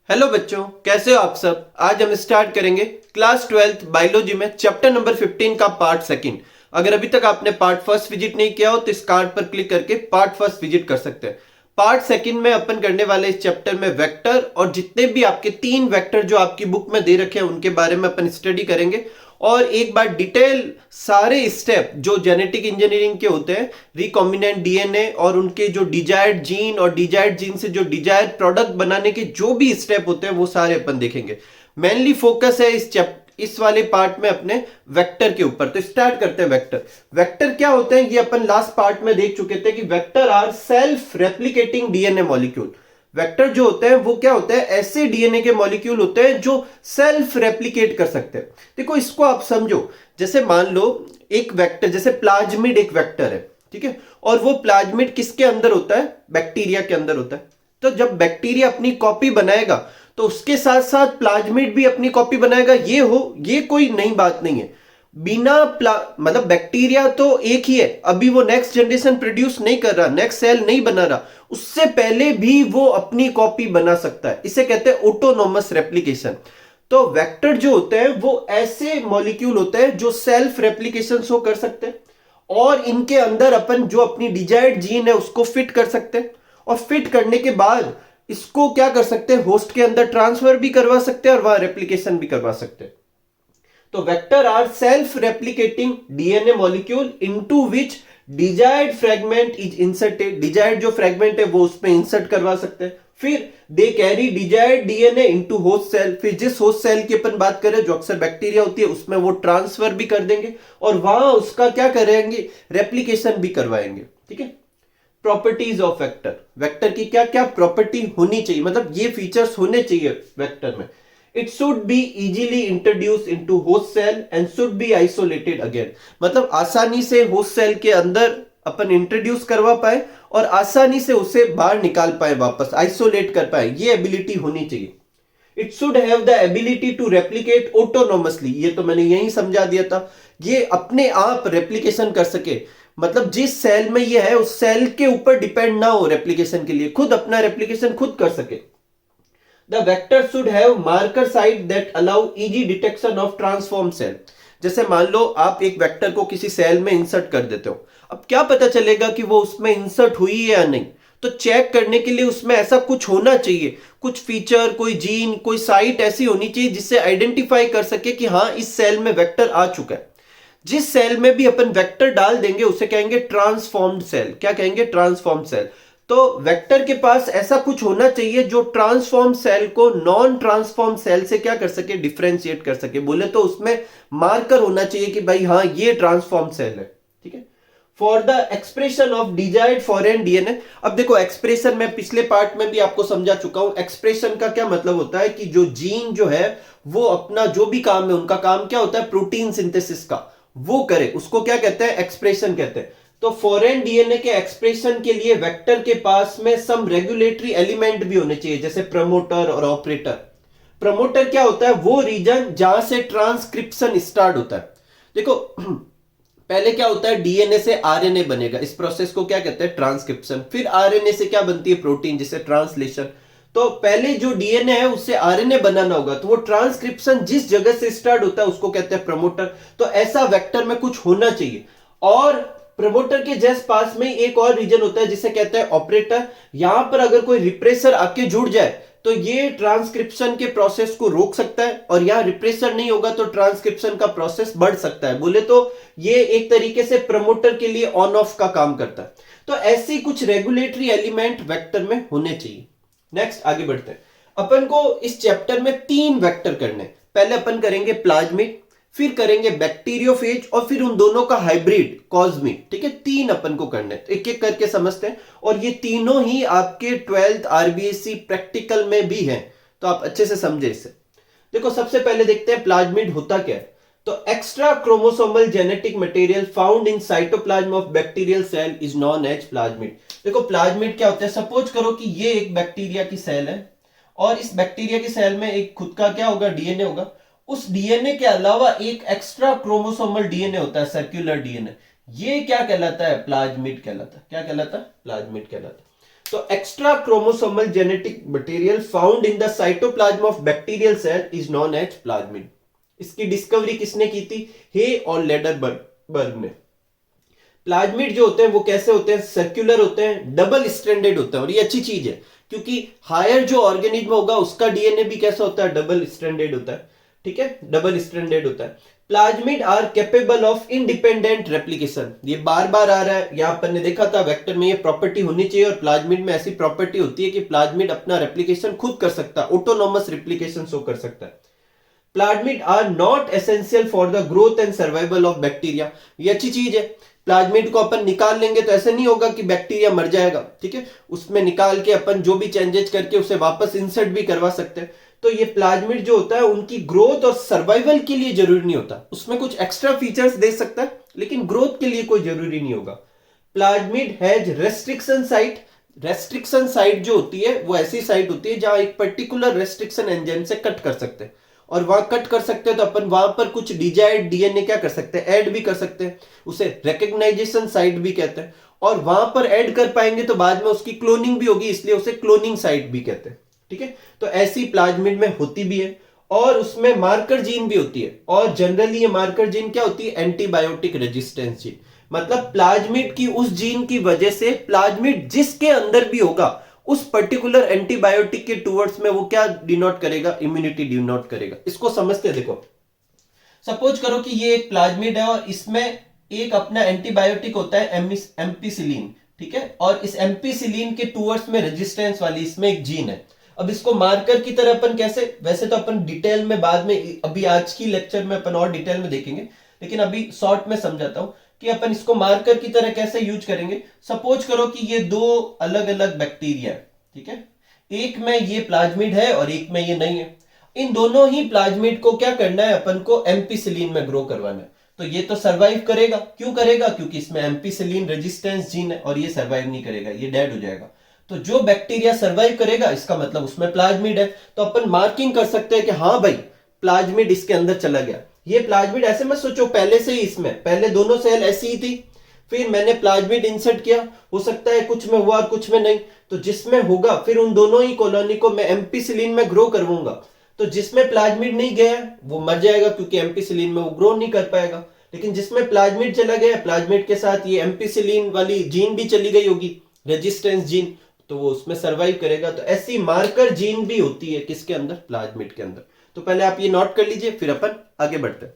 Hello बच्चों, कैसे हो आप सब। आज हम स्टार्ट करेंगे क्लास 12th बायोलॉजी में चैप्टर नंबर 15 का पार्ट सेकंड। अगर अभी तक आपने पार्ट फर्स्ट विजिट नहीं किया हो तो इस कार्ड पर क्लिक करके पार्ट फर्स्ट विजिट कर सकते हैं। पार्ट सेकंड में अपन करने वाले इस चैप्टर में वेक्टर और जितने भी आपके 3 वेक्टर जो आपकी बुक में दे रखे हैं उनके बारे में अपन स्टडी करेंगे और एक बार डिटेल सारे स्टेप जो जेनेटिक इंजीनियरिंग के होते हैं, रिकॉम्बिनेंट डीएनए और उनके जो डिजायर्ड जीन और डिजायर्ड जीन से जो डिजायर्ड प्रोडक्ट बनाने के जो भी स्टेप होते हैं वो सारे अपन देखेंगे। मेनली फोकस है इस वाले पार्ट में अपने वेक्टर के ऊपर। तो स्टार्ट करते हैं। वेक्टर वेक्टर क्या होते हैं ये अपन लास्ट पार्ट में देख चुके थे कि vector are self replicating DNA molecule. Vector जो होते हैं वो क्या होते हैं, ऐसे डीएनए के मॉलिक्यूल होते हैं जो सेल्फ रेप्लिकेट कर सकते हैं। देखो इसको आप समझो, जैसे मान लो एक वेक्टर, जैसे प्लाज्मिड एक वेक्टर है, ठीक है, और वो प्लाज्मिड किसके अंदर होता है, बैक्टीरिया के अंदर होता है। तो जब बैक्टीरिया अपनी कॉपी बनाएगा तो उसके साथ साथ प्लाज्मिड भी अपनी कॉपी बनाएगा। ये कोई नई बात नहीं है। बिना मतलब बैक्टीरिया तो एक ही है, अभी वो नेक्स्ट जनरेशन प्रोड्यूस नहीं कर रहा, नेक्स्ट सेल नहीं बना रहा, उससे पहले भी वो अपनी कॉपी बना सकता है। इसे कहते हैं ऑटोनोमस रेप्लिकेशन। तो वेक्टर जो होते हैं वो ऐसे मॉलिक्यूल होते हैं जो सेल्फ रेप्लिकेशन शो कर सकते हैं और इनके अंदर अपन जो अपनी डिजायर्ड जीन है उसको फिट कर सकते हैं और फिट करने के बाद इसको क्या कर सकते हैं, होस्ट के अंदर ट्रांसफर भी करवा सकते हैं और वहां रेप्लिकेशन भी करवा सकते हैं। तो vector are self replicating DNA molecule into which desired fragment is inserted. Desired जो फ्रेगमेंट है वो उसमें इंसर्ट करवा सकते हैं। फिर they carry desired DNA into host cell. फिर जिस होस्ट सेल की अपन बात करें जो अक्सर बैक्टीरिया होती है उसमें वो ट्रांसफर भी कर देंगे और वहां उसका क्या करेंगे, रेप्लिकेशन भी करवाएंगे। ठीक है। प्रॉपर्टीज ऑफ वेक्टर, वेक्टर की क्या क्या प्रॉपर्टी होनी चाहिए, मतलब ये फीचर्स होने चाहिए वेक्टर में। It should be easily introduce into host cell and should be isolated again. मतलब आसानी से होस्ट सेल के अंदर अपन इंट्रोड्यूस करवा पाए और आसानी से उसे बाहर निकाल पाए, वापस आइसोलेट कर पाए, ये एबिलिटी होनी चाहिए। It should have the ability to replicate autonomously. ये तो मैंने यही समझा दिया था, ये अपने आप रेप्लिकेशन कर सके, मतलब जिस सेल में ये है उस सेल के ऊपर डिपेंड ना हो रेप्लिकेशन के लिए, खुद अपना रेप्लिकेशन खुद कर सके। The vector should have marker site that allow easy detection of transform cell. जैसे मान लो आप एक वेक्टर को किसी सेल में इंसर्ट कर देते हो, अब क्या पता चलेगा कि वो उसमें इंसर्ट हुई है या नहीं। तो चेक करने के लिए उसमें ऐसा कुछ होना चाहिए, कुछ फीचर, कोई जीन, कोई साइट ऐसी होनी चाहिए जिससे आइडेंटिफाई कर सके कि हाँ इस सेल में वेक्टर आ चुका है। जिस सेल में भी अपन वेक्टर डाल देंगे उसे कहेंगे ट्रांसफॉर्म्ड सेल। क्या कहेंगे, ट्रांसफॉर्म्ड सेल। तो वेक्टर के पास ऐसा कुछ होना चाहिए जो ट्रांसफॉर्म सेल को नॉन ट्रांसफॉर्म सेल से क्या कर सके, डिफरेंशिएट कर सके। बोले तो उसमें मार्कर होना चाहिए कि भाई हाँ ये ट्रांसफॉर्म सेल है। ठीक है। For the expression of desired foreign DNA. अब देखो एक्सप्रेशन में पिछले पार्ट में भी आपको समझा चुका हूं। एक्सप्रेशन का क्या मतलब होता है कि जो जीन जो है वो अपना जो भी काम है, उनका काम क्या होता है, प्रोटीन सिंथेसिस का, वो करे, उसको क्या कहते हैं, एक्सप्रेशन कहते हैं। तो फॉरेन डीएनए के एक्सप्रेशन के लिए वेक्टर के पास में सम रेगुलेटरी एलिमेंट भी होने चाहिए, जैसे प्रमोटर और ऑपरेटर। प्रमोटर क्या होता है, वो रीजन जहां से ट्रांसक्रिप्शन स्टार्ट होता है। देखो पहले क्या होता है, डीएनए से आरएनए बनेगा, इस प्रोसेस को क्या कहते हैं, ट्रांसक्रिप्शन। फिर आरएनए से क्या बनती है, प्रोटीन, जिसे ट्रांसलेशन। तो पहले जो डीएनए है उससे आरएनए बनाना होगा, तो वो ट्रांसक्रिप्शन जिस जगह से स्टार्ट होता है उसको कहते हैं प्रमोटर। तो ऐसा वेक्टर में कुछ होना चाहिए। और प्रमोटर के जस्ट पास में एक और रीजन होता है जिसे कहते हैं ऑपरेटर। यहां पर अगर कोई रिप्रेसर आके जुड़ जाए तो ये ट्रांसक्रिप्शन के प्रोसेस को रोक सकता है, और यहां रिप्रेसर नहीं होगा तो ट्रांसक्रिप्शन का प्रोसेस बढ़ सकता है। बोले तो ये एक तरीके से प्रमोटर के लिए ऑन ऑफ का काम करता है। तो ऐसे कुछ रेगुलेटरी एलिमेंट वेक्टर में होने चाहिए। नेक्स्ट आगे बढ़ते हैं। अपन को इस चैप्टर में 3 वेक्टर करने। पहले अपन करेंगे प्लाज्मिड, फिर करेंगे बैक्टीरियोफेज और फिर उन दोनों का हाइब्रिड कॉस्मिड। ठीक है, 3 अपन को करने, तो एक एक करके समझते हैं। और ये तीनों ही आपके 12th आरबीएससी प्रैक्टिकल में भी हैं, तो आप अच्छे से समझे इसे। देखो सबसे पहले देखते हैं प्लाज्मिड होता क्या है। तो extra chromosomal genetic material found in cytoplasm of bacterial cell is known as plasmid. देखो प्लाज्मिड क्या होता है, सपोज करो कि ये एक बैक्टीरिया की सेल है और इस बैक्टीरिया की सेल में एक खुद का क्या होगा, डीएनए होगा। उस डीएनए के अलावा एक एक्स्ट्रा क्रोमोसोमल डीएनए होता है, सर्कुलर डीएनए। ये क्या कहलाता है, प्लाज्मिड कहलाता है। क्या कहलाता है, प्लाज्मिड कहलाता है। तो extra chromosomal genetic material found in the cytoplasm of bacterial cell is known as plasmid. इसकी डिस्कवरी किसने की थी? हे और लेडरबर्ग ने। प्लाज्मिड जो होते हैं वो कैसे होते हैं? सर्कुलर होते हैं, डबल स्ट्रैंडेड होते हैं, और ये अच्छी चीज है क्योंकि हायर जो ऑर्गेनिज्म होगा उसका डीएनए भी कैसा होता है? डबल स्ट्रैंडेड होता है। ठीक है, डबल स्ट्रैंडेड होता है। Plasmid are capable of independent replication. ये बार बार आ रहा है, यहां पर ने देखा था वेक्टर में ये प्रॉपर्टी होनी चाहिए, और प्लाज्मिड में ऐसी प्रॉपर्टी होती है कि प्लाज्मिड अपना रेप्लिकेशन खुद कर सकता है, ऑटोनोमस रेप्लिकेशन शो कर सकता है। Plasmid are not essential for the growth and survival of bacteria. ये अच्छी चीज है। प्लाज्मिड को अपन निकाल लेंगे तो ऐसे नहीं होगा कि बैक्टीरिया मर जाएगा। ठीक है, उसमें निकाल के अपन जो भी चेंजेस करके उसे वापस इंसर्ट भी करवा सकते हैं। तो ये प्लाज्मिड जो होता है उनकी ग्रोथ और सर्वाइवल के लिए जरूरी नहीं होता, उसमें कुछ एक्स्ट्रा फीचर्स दे सकता है लेकिन ग्रोथ के लिए कोई जरूरी नहीं होगा। Plasmid has restriction site. Restriction site जो होती है वो ऐसी साइट होती है जहां एक पर्टिकुलर रेस्ट्रिक्शन एंजाइम से कट कर सकते हैं, और वहां कट कर सकते हैं तो अपन वहां पर कुछ डिजायर्ड डीएनए क्या कर सकते हैं? ऐड भी कर सकते हैं, उसे रिकॉग्नाइजेशन साइट भी कहते हैं। और वहां पर ऐड कर पाएंगे तो बाद में उसकी क्लोनिंग भी होगी, इसलिए उसे क्लोनिंग साइट भी कहते हैं। ठीक है, तो ऐसी प्लाज्मिड में होती भी है, और उसमें मार्कर जीन भी होती है। और जनरली ये मार्कर जीन क्या होती है? Antibiotic resistance gene. मतलब प्लाज्मिड की उस जीन की वजह से प्लाज्मिड जिसके अंदर भी होगा उस पर्टिकुलर एंटीबायोटिक के टूवर्ड्स में वो क्या डिनोट करेगा? इम्यूनिटी डिनोट करेगा। इसको समझते देखो, सपोज करो कि ये एक प्लाज्मिड है और इसमें एक अपना एंटीबायोटिक होता है एम्पिसिलिन। ठीक है, और इस एम्पिसिलिन के टूवर्ड्स में रेजिस्टेंस वाली इसमें एक जीन है। अब इसको मार्कर की तरह अपन कैसे, वैसे तो अपन डिटेल में बाद में, अभी आज की लेक्चर में अपन और डिटेल में देखेंगे, लेकिन अभी शॉर्ट में समझाता हूं कि अपन इसको मार्कर की तरह कैसे यूज करेंगे। सपोज करो कि ये दो अलग अलग बैक्टीरिया है। ठीक है, एक में ये प्लाज्मिड है और एक में ये नहीं है। इन दोनों ही प्लाज्मिड को क्या करना है? अपन को एम्पिसिलिन में ग्रो करवाना है। तो ये तो सरवाइव करेगा। क्यों करेगा? क्योंकि इसमें एम्पिसिलिन रेजिस्टेंस जीन है, और ये सरवाइव नहीं करेगा, ये डेड हो जाएगा। तो जो बैक्टीरिया सरवाइव करेगा इसका मतलब उसमें प्लाज्मिड है। तो अपन मार्किंग कर सकते हैं कि हाँ भाई प्लाज्मिड इसके अंदर चला गया। ये प्लाज्मिड ऐसे मत सोचो पहले से ही, इसमें पहले दोनों सेल ऐसी ही थी, फिर मैंने प्लाज्मिड इंसर्ट किया, हो सकता है कुछ में हुआ और कुछ में नहीं। तो जिसमें होगा फिर उन दोनों ही कॉलोनी को मैं एम्पिसिलिन में ग्रो करवाऊंगा। तो जिसमें प्लाज्मिड नहीं गया वो मर जाएगा क्योंकि एम्पिसिलिन में वो ग्रो नहीं कर पाएगा। लेकिन जिसमें प्लाज्मिड चला गया, प्लाज्मिड के साथ ये एम्पिसिलिन वाली जीन भी चली गई होगी, रेजिस्टेंस जीन, तो वो उसमें सरवाइव करेगा। तो ऐसी मार्कर जीन भी होती है किसके अंदर? प्लाज्मिड के अंदर। तो पहले आप ये नोट कर लीजिए, फिर अपन आगे बढ़ते हैं।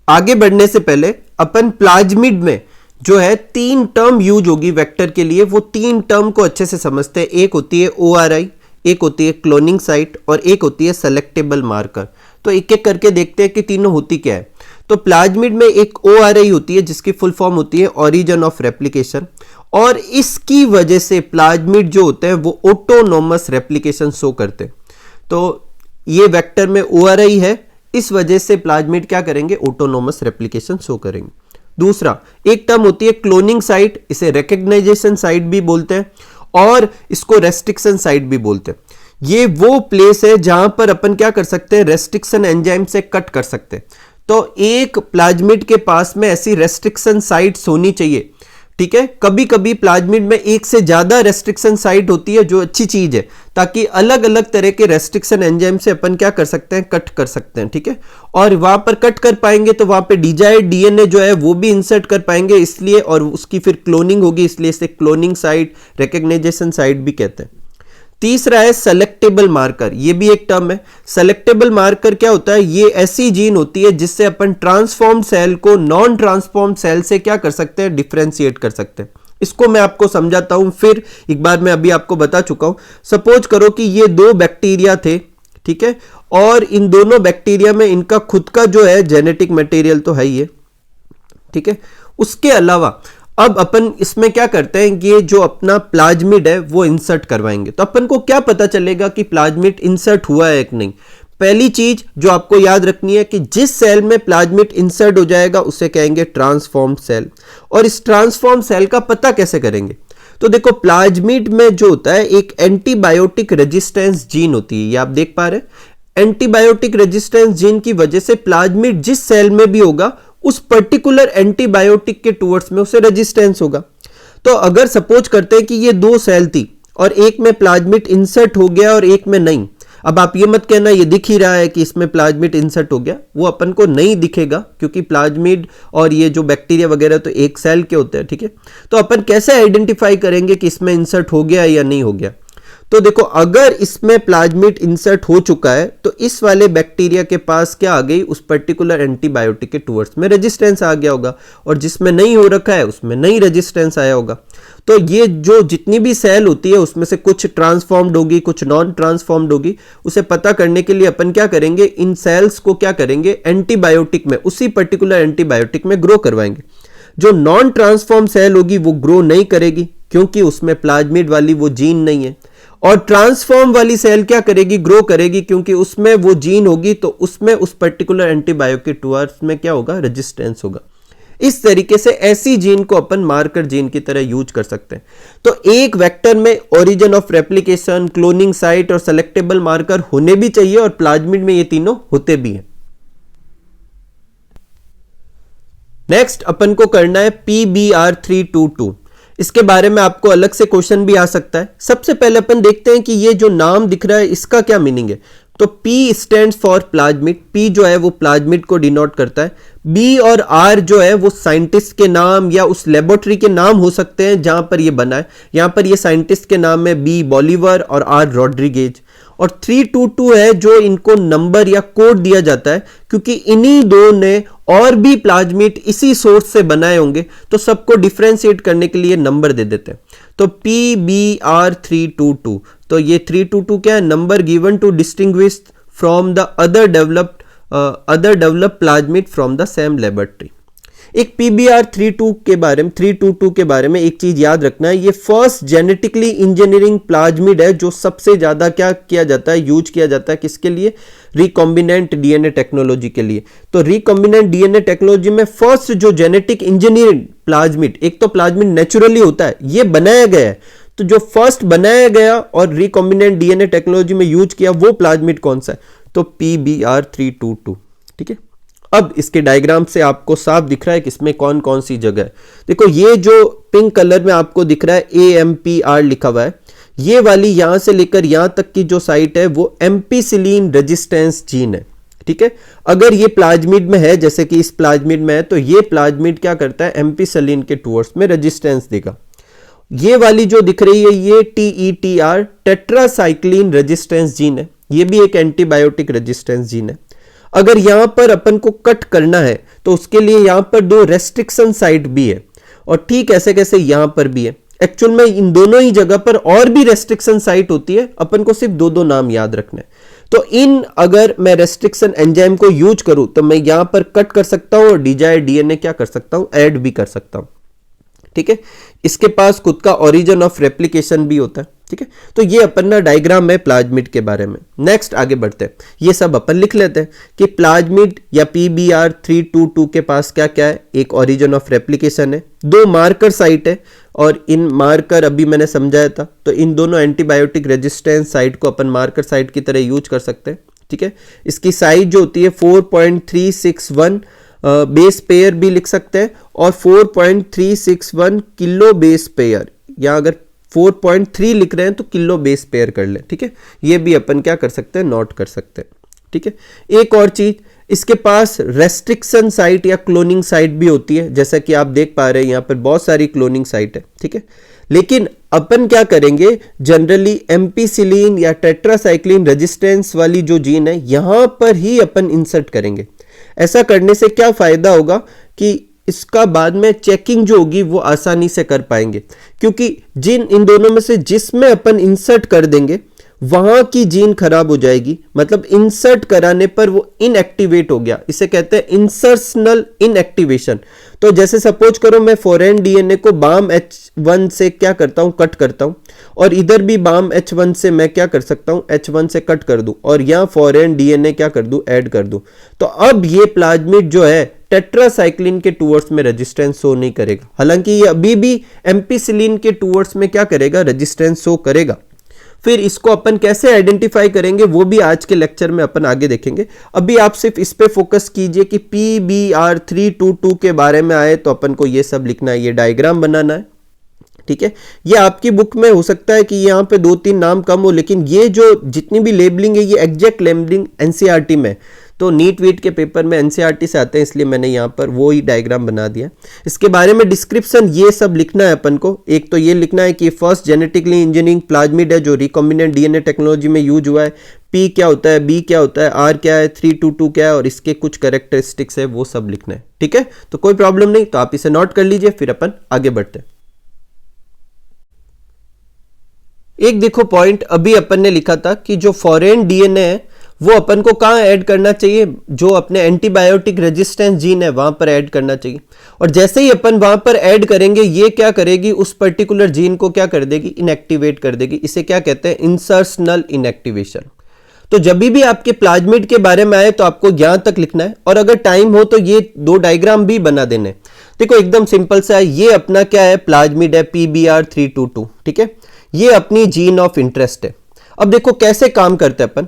आगे बढ़ने से पहले अपन प्लाज्मिड में जो है 3 टर्म यूज होगी वेक्टर के लिए, वो 3 टर्म को अच्छे से समझते हैं। एक होती है ओआरआई, एक होती है क्लोनिंग साइट, और एक होती है सेलेक्टेबल मार्कर। तो एक एक करके देखते हैं कि तीनों होती क्या है। तो प्लाज्मिड में एक ओआरआई होती है जिसकी फुल फॉर्म होती है ओरिजिन ऑफ रेप्लिकेशन, और इसकी वजह से प्लाज्मिड जो होते हैं वो ऑटोनोमस रेप्लिकेशन शो करते हैं। तो ये वेक्टर में ओआरआई है, इस वजह से प्लाज्मिड क्या करेंगे? ऑटोनोमस रेप्लिकेशन शो करेंगे। दूसरा एक टर्म होती है क्लोनिंग साइट, इसे रिकॉग्नाइजेशन साइट भी बोलते हैं और इसको रेस्ट्रिक्शन साइट भी बोलते हैं। ये वो प्लेस है जहां पर अपन क्या कर सकते हैं? रेस्ट्रिक्शन एंजाइम से कट कर सकते हैं। तो एक प्लाज्मिड के पास में ऐसी रेस्ट्रिक्शन साइट्स होनी चाहिए। ठीक है, कभी कभी प्लाज्मिड में एक से ज्यादा रेस्ट्रिक्शन साइट होती है, जो अच्छी चीज है, ताकि अलग अलग तरह के रेस्ट्रिक्शन एंजाइम से अपन क्या कर सकते हैं? कट कर सकते हैं। ठीक है, और वहां पर कट कर पाएंगे तो वहां पे डिजायर्ड डीएनए जो है वो भी इंसर्ट कर पाएंगे, इसलिए, और उसकी फिर क्लोनिंग होगी, इसलिए इसे क्लोनिंग साइट, रिकॉग्नाइजेशन साइट भी कहते हैं। तीसरा है सेलेक्टेबल मार्कर, ये भी एक टर्म है। सेलेक्टेबल मार्कर क्या होता है? ये ऐसी जीन होती है जिससे अपन ट्रांसफॉर्म सेल को नॉन ट्रांसफॉर्म सेल से क्या कर सकते हैं? डिफरेंशिएट कर सकते हैं। इसको मैं आपको समझाता हूं, फिर एक बार मैं अभी आपको बता चुका हूं। सपोज करो कि ये 2 बैक्टीरिया थे, ठीक है, और इन दोनों बैक्टीरिया में इनका खुद का जो है जेनेटिक मटेरियल तो है ही है। ठीक है, उसके अलावा अब अपन इसमें क्या करते हैं कि ये जो अपना प्लाज्मिड है वो इंसर्ट करवाएंगे। तो अपन को क्या पता चलेगा कि प्लाज्मिड इंसर्ट हुआ है कि नहीं? पहली चीज जो आपको याद रखनी है कि जिस सेल में प्लाज्मिड इंसर्ट हो जाएगा उसे कहेंगे ट्रांसफॉर्म्ड सेल। और इस ट्रांसफॉर्म सेल का पता कैसे करेंगे? तो देखो, प्लाज्मिड में जो होता है एक एंटीबायोटिक रेजिस्टेंस जीन होती है, ये आप देख पा रहे हैं। एंटीबायोटिक रेजिस्टेंस जीन की वजह से प्लाज्मिड जिस सेल में भी होगा उस पर्टिकुलर एंटीबायोटिक के टूवर्ड्स में उसे रेजिस्टेंस होगा। तो अगर सपोज करते हैं कि ये दो सेल थी और एक में प्लाज्मिड इंसर्ट हो गया और एक में नहीं, अब आप ये मत कहना ये दिख ही रहा है कि इसमें प्लाज्मिड इंसर्ट हो गया, वो अपन को नहीं दिखेगा क्योंकि प्लाज्मिड और ये जो बैक्टीरिया वगैरह तो एक सेल के होते हैं, ठीक है। तो अपन कैसे आइडेंटिफाई करेंगे कि इसमें इंसर्ट हो गया या नहीं हो गया? तो देखो, अगर इसमें प्लाज्मिड इंसर्ट हो चुका है तो इस वाले बैक्टीरिया के पास क्या आ गई, उस पर्टिकुलर एंटीबायोटिक के टूवर्ड्स में रेजिस्टेंस आ गया होगा, और जिसमें नहीं हो रखा है उसमें नहीं रेजिस्टेंस आया होगा। तो ये जो जितनी भी सेल होती है उसमें से कुछ ट्रांसफॉर्म्ड होगी, कुछ नॉन ट्रांसफॉर्म्ड होगी। उसे पता करने के लिए अपन क्या करेंगे, इन सेल्स को क्या करेंगे, एंटीबायोटिक में, उसी पर्टिकुलर एंटीबायोटिक में ग्रो करवाएंगे। जो नॉन ट्रांसफॉर्म सेल होगी वो ग्रो नहीं करेगी क्योंकि उसमें प्लाज्मिड वाली वो जीन नहीं है, और ट्रांसफॉर्म वाली सेल क्या करेगी, ग्रो करेगी क्योंकि उसमें वो जीन होगी, तो उसमें उस पर्टिकुलर एंटीबायोटिक टूवर्ड्स में क्या होगा, रेजिस्टेंस होगा। इस तरीके से ऐसी जीन को अपन मार्कर जीन की तरह यूज कर सकते हैं। तो एक वेक्टर में origin of replication, cloning site और सेलेक्टेबल मार्कर होने भी चाहिए, और प्लाज्मिड में ये तीनों होते भी हैं। नेक्स्ट अपन को करना है PBr322। इसके बारे में आपको अलग से क्वेश्चन भी आ सकता है। सबसे पहले अपन देखते हैं कि ये जो नाम दिख रहा है इसका क्या मीनिंग है। तो P stands for plasmid, P जो है वो प्लाज्मिड को डिनोट करता है। B और R जो है वो साइंटिस्ट के नाम या उस लेबोरेटरी के नाम हो सकते हैं जहां पर ये बना है। यहां पर ये साइंटिस्ट के नाम है B बॉलीवर और R रॉड्रिगेज। और 322 है जो इनको नंबर या कोड दिया जाता है क्योंकि इन्हीं दो ने और भी प्लाज्मिड इसी सोर्स से बनाए होंगे, तो सबको डिफरेंशिएट करने के लिए नंबर दे देते हैं। तो PBr322, तो ये 322 क्या है, number given to distinguish from the other developed plasmid from the same laboratory. एक PBr322 के बारे में एक चीज याद रखना है, ये फर्स्ट जेनेटिकली इंजीनियरिंग प्लाज्मिड है जो सबसे ज्यादा क्या किया जाता है, यूज किया जाता है। किसके लिए? रिकॉम्बिनेंट डीएनए टेक्नोलॉजी के लिए। तो रिकॉम्बिनेंट डीएनए टेक्नोलॉजी में फर्स्ट जो जेनेटिक इंजीनियरिंग प्लाज्मिड, एक तो प्लाज्मिड नेचुरली होता है, ये बनाया गया है, तो जो फर्स्ट बनाया गया और रिकॉम्बिनेंट डीएनए टेक्नोलॉजी में यूज किया वो प्लाज्मिड कौन सा है? तो PBr322, ठीक है। अब इसके डायग्राम से आपको साफ दिख रहा है कि इसमें कौन कौन सी जगह है। देखो, ये जो पिंक कलर में आपको दिख रहा है AMPR लिखा हुआ है, ये वाली यहां से लेकर यहां तक की जो साइट है वो एम्पिसिलिन रेजिस्टेंस जीन है, ठीक है। अगर ये प्लाज्मिड में है, जैसे कि इस प्लाज्मिड में है, तो ये प्लाज्मिड क्या करता है, एम्पिसिलिन के टूवर्ड्स में रेजिस्टेंस देगा। ये वाली जो दिख रही है ये TETR टेट्रासाइक्लिन रेजिस्टेंस जीन है, ये भी एक एंटीबायोटिक रेजिस्टेंस जीन है। अगर यहां पर अपन को कट करना है तो उसके लिए यहां पर दो रेस्ट्रिक्शन साइट भी है, और ठीक ऐसे कैसे यहां पर भी है। एक्चुअल में इन दोनों ही जगह पर और भी रेस्ट्रिक्शन साइट होती है, अपन को सिर्फ दो नाम याद रखना है। तो अगर मैं रेस्ट्रिक्शन एंजाइम को यूज करूं तो मैं यहां पर कट कर सकता हूं और डिजायर्ड डीएनए क्या कर सकता हूं, ऐड भी कर सकता हूं, ठीक है। इसके पास खुद का ओरिजिन ऑफ रेप्लिकेशन भी होता है, ठीक है। तो ये अपन ना डायग्राम है प्लाज्मिड के बारे में। नेक्स्ट आगे बढ़ते हैं, ये सब अपन लिख लेते हैं कि प्लाज्मिड या PBr322 के पास क्या क्या है, एक ओरिजिन ऑफ रेप्लिकेशन है, दो मार्कर साइट है, और इन मार्कर अभी मैंने समझाया था, तो इन दोनों एंटीबायोटिक रेजिस्टेंस साइट को अपन मार्कर साइट की तरह यूज कर सकते हैं, ठीक है। इसकी साइज जो होती है 4.361 बेस पेयर भी लिख सकते हैं, और 4.361 किलो बेस पेयर, या अगर 4.3 लिख रहे हैं तो किलो बेस पेयर कर ले, ठीक है। ये भी अपन क्या कर सकते हैं, नोट कर सकते हैं, ठीक है। एक और चीज, इसके पास रेस्ट्रिक्शन साइट या क्लोनिंग साइट भी होती है, जैसा कि आप देख पा रहे हैं यहाँ पर बहुत सारी क्लोनिंग साइट है, ठीक है। लेकिन अपन क्या करेंगे, जनरली एम्पिसिलिन या टेट्रासाइक्लिन रेजिस्टेंस वाली जो जीन है यहां पर ही अपन इंसर्ट करेंगे। ऐसा करने से क्या फायदा होगा कि इसका बाद में चेकिंग जो होगी वो आसानी से कर पाएंगे, क्योंकि इन दोनों में से जिसमें अपन इंसर्ट कर देंगे वहां की जीन खराब हो जाएगी, मतलब इंसर्ट कराने पर वो इनएक्टिवेट हो गया, इसे कहते हैं इंसर्शनल इनएक्टिवेशन। तो जैसे सपोज करो मैं फॉरेन डीएनए को बाम H1 से क्या करता हूं, कट करता हूं, और इधर भी बाम H1 से मैं क्या कर सकता हूं, H1 से कट कर दूं, और यहां फॉरेन डीएनए क्या कर दूं, ऐड कर दूं। तो अब ये प्लाज्मिड जो है टेट्रासाइक्लिन के टूवर्ड्स में रेजिस्टेंस शो नहीं करेगा, हालांकि ये अभी भी एम्पिसिलिन के टूवर्ड्स में क्या करेगा, रेजिस्टेंस शो करेगा। फिर इसको अपन कैसे आइडेंटिफाई करेंगे वो भी आज के लेक्चर में अपन आगे देखेंगे। अभी आप सिर्फ इस पे फोकस कीजिए कि PBR322 के बारे में आए तो अपन को ये सब लिखना है, ये डायग्राम बनाना है, ठीक है। ये आपकी बुक में हो सकता है कि यहाँ पे 2-3 नाम कम हो, लेकिन ये जो जितनी भी लेबलिंग है ये एग्जैक्ट लेबलिंग एनसीईआरटी में, तो नीट वीट के पेपर में एनसीईआरटी से आते हैं, इसलिए मैंने यहाँ पर वो ही डायग्राम बना दिया। इसके बारे में डिस्क्रिप्शन ये सब लिखना है अपन को। एक तो ये लिखना है कि फर्स्ट जेनेटिकली इंजीनियरिंग प्लाज्मिड है जो रिकॉम्बिनेंट डीएनए टेक्नोलॉजी में यूज हुआ है, पी क्या होता है, बी क्या होता है, आर क्या है, 322 क्या है और इसके कुछ कैरेक्टरिस्टिक्स है, वो सब लिखना है, ठीक है। तो कोई प्रॉब्लम नहीं, तो आप इसे नोट कर लीजिए, फिर अपन आगे बढ़ते हैं। एक देखो पॉइंट अभी अपन ने लिखा था कि जो फॉरेन डीएनए है वो अपन को कहाँ ऐड करना चाहिए, जो अपने एंटीबायोटिक रेजिस्टेंस जीन है वहां पर ऐड करना चाहिए। और जैसे ही अपन वहां पर ऐड करेंगे ये क्या करेगी, उस पर्टिकुलर जीन को क्या कर देगी, इनएक्टिवेट कर देगी। इसे क्या कहते हैं, इंसर्शनल इनएक्टिवेशन। तो जब भी आपके प्लाज्मिड के बारे में आए तो आपको यहां तक लिखना है, और अगर टाइम हो तो ये 2 डायग्राम भी बना देने। देखो एकदम सिंपल सा है, ये अपना क्या है, प्लाज्मिड है PBR322, ठीक है, ये अपनी जीन ऑफ इंटरेस्ट है। अब देखो कैसे काम करते हैं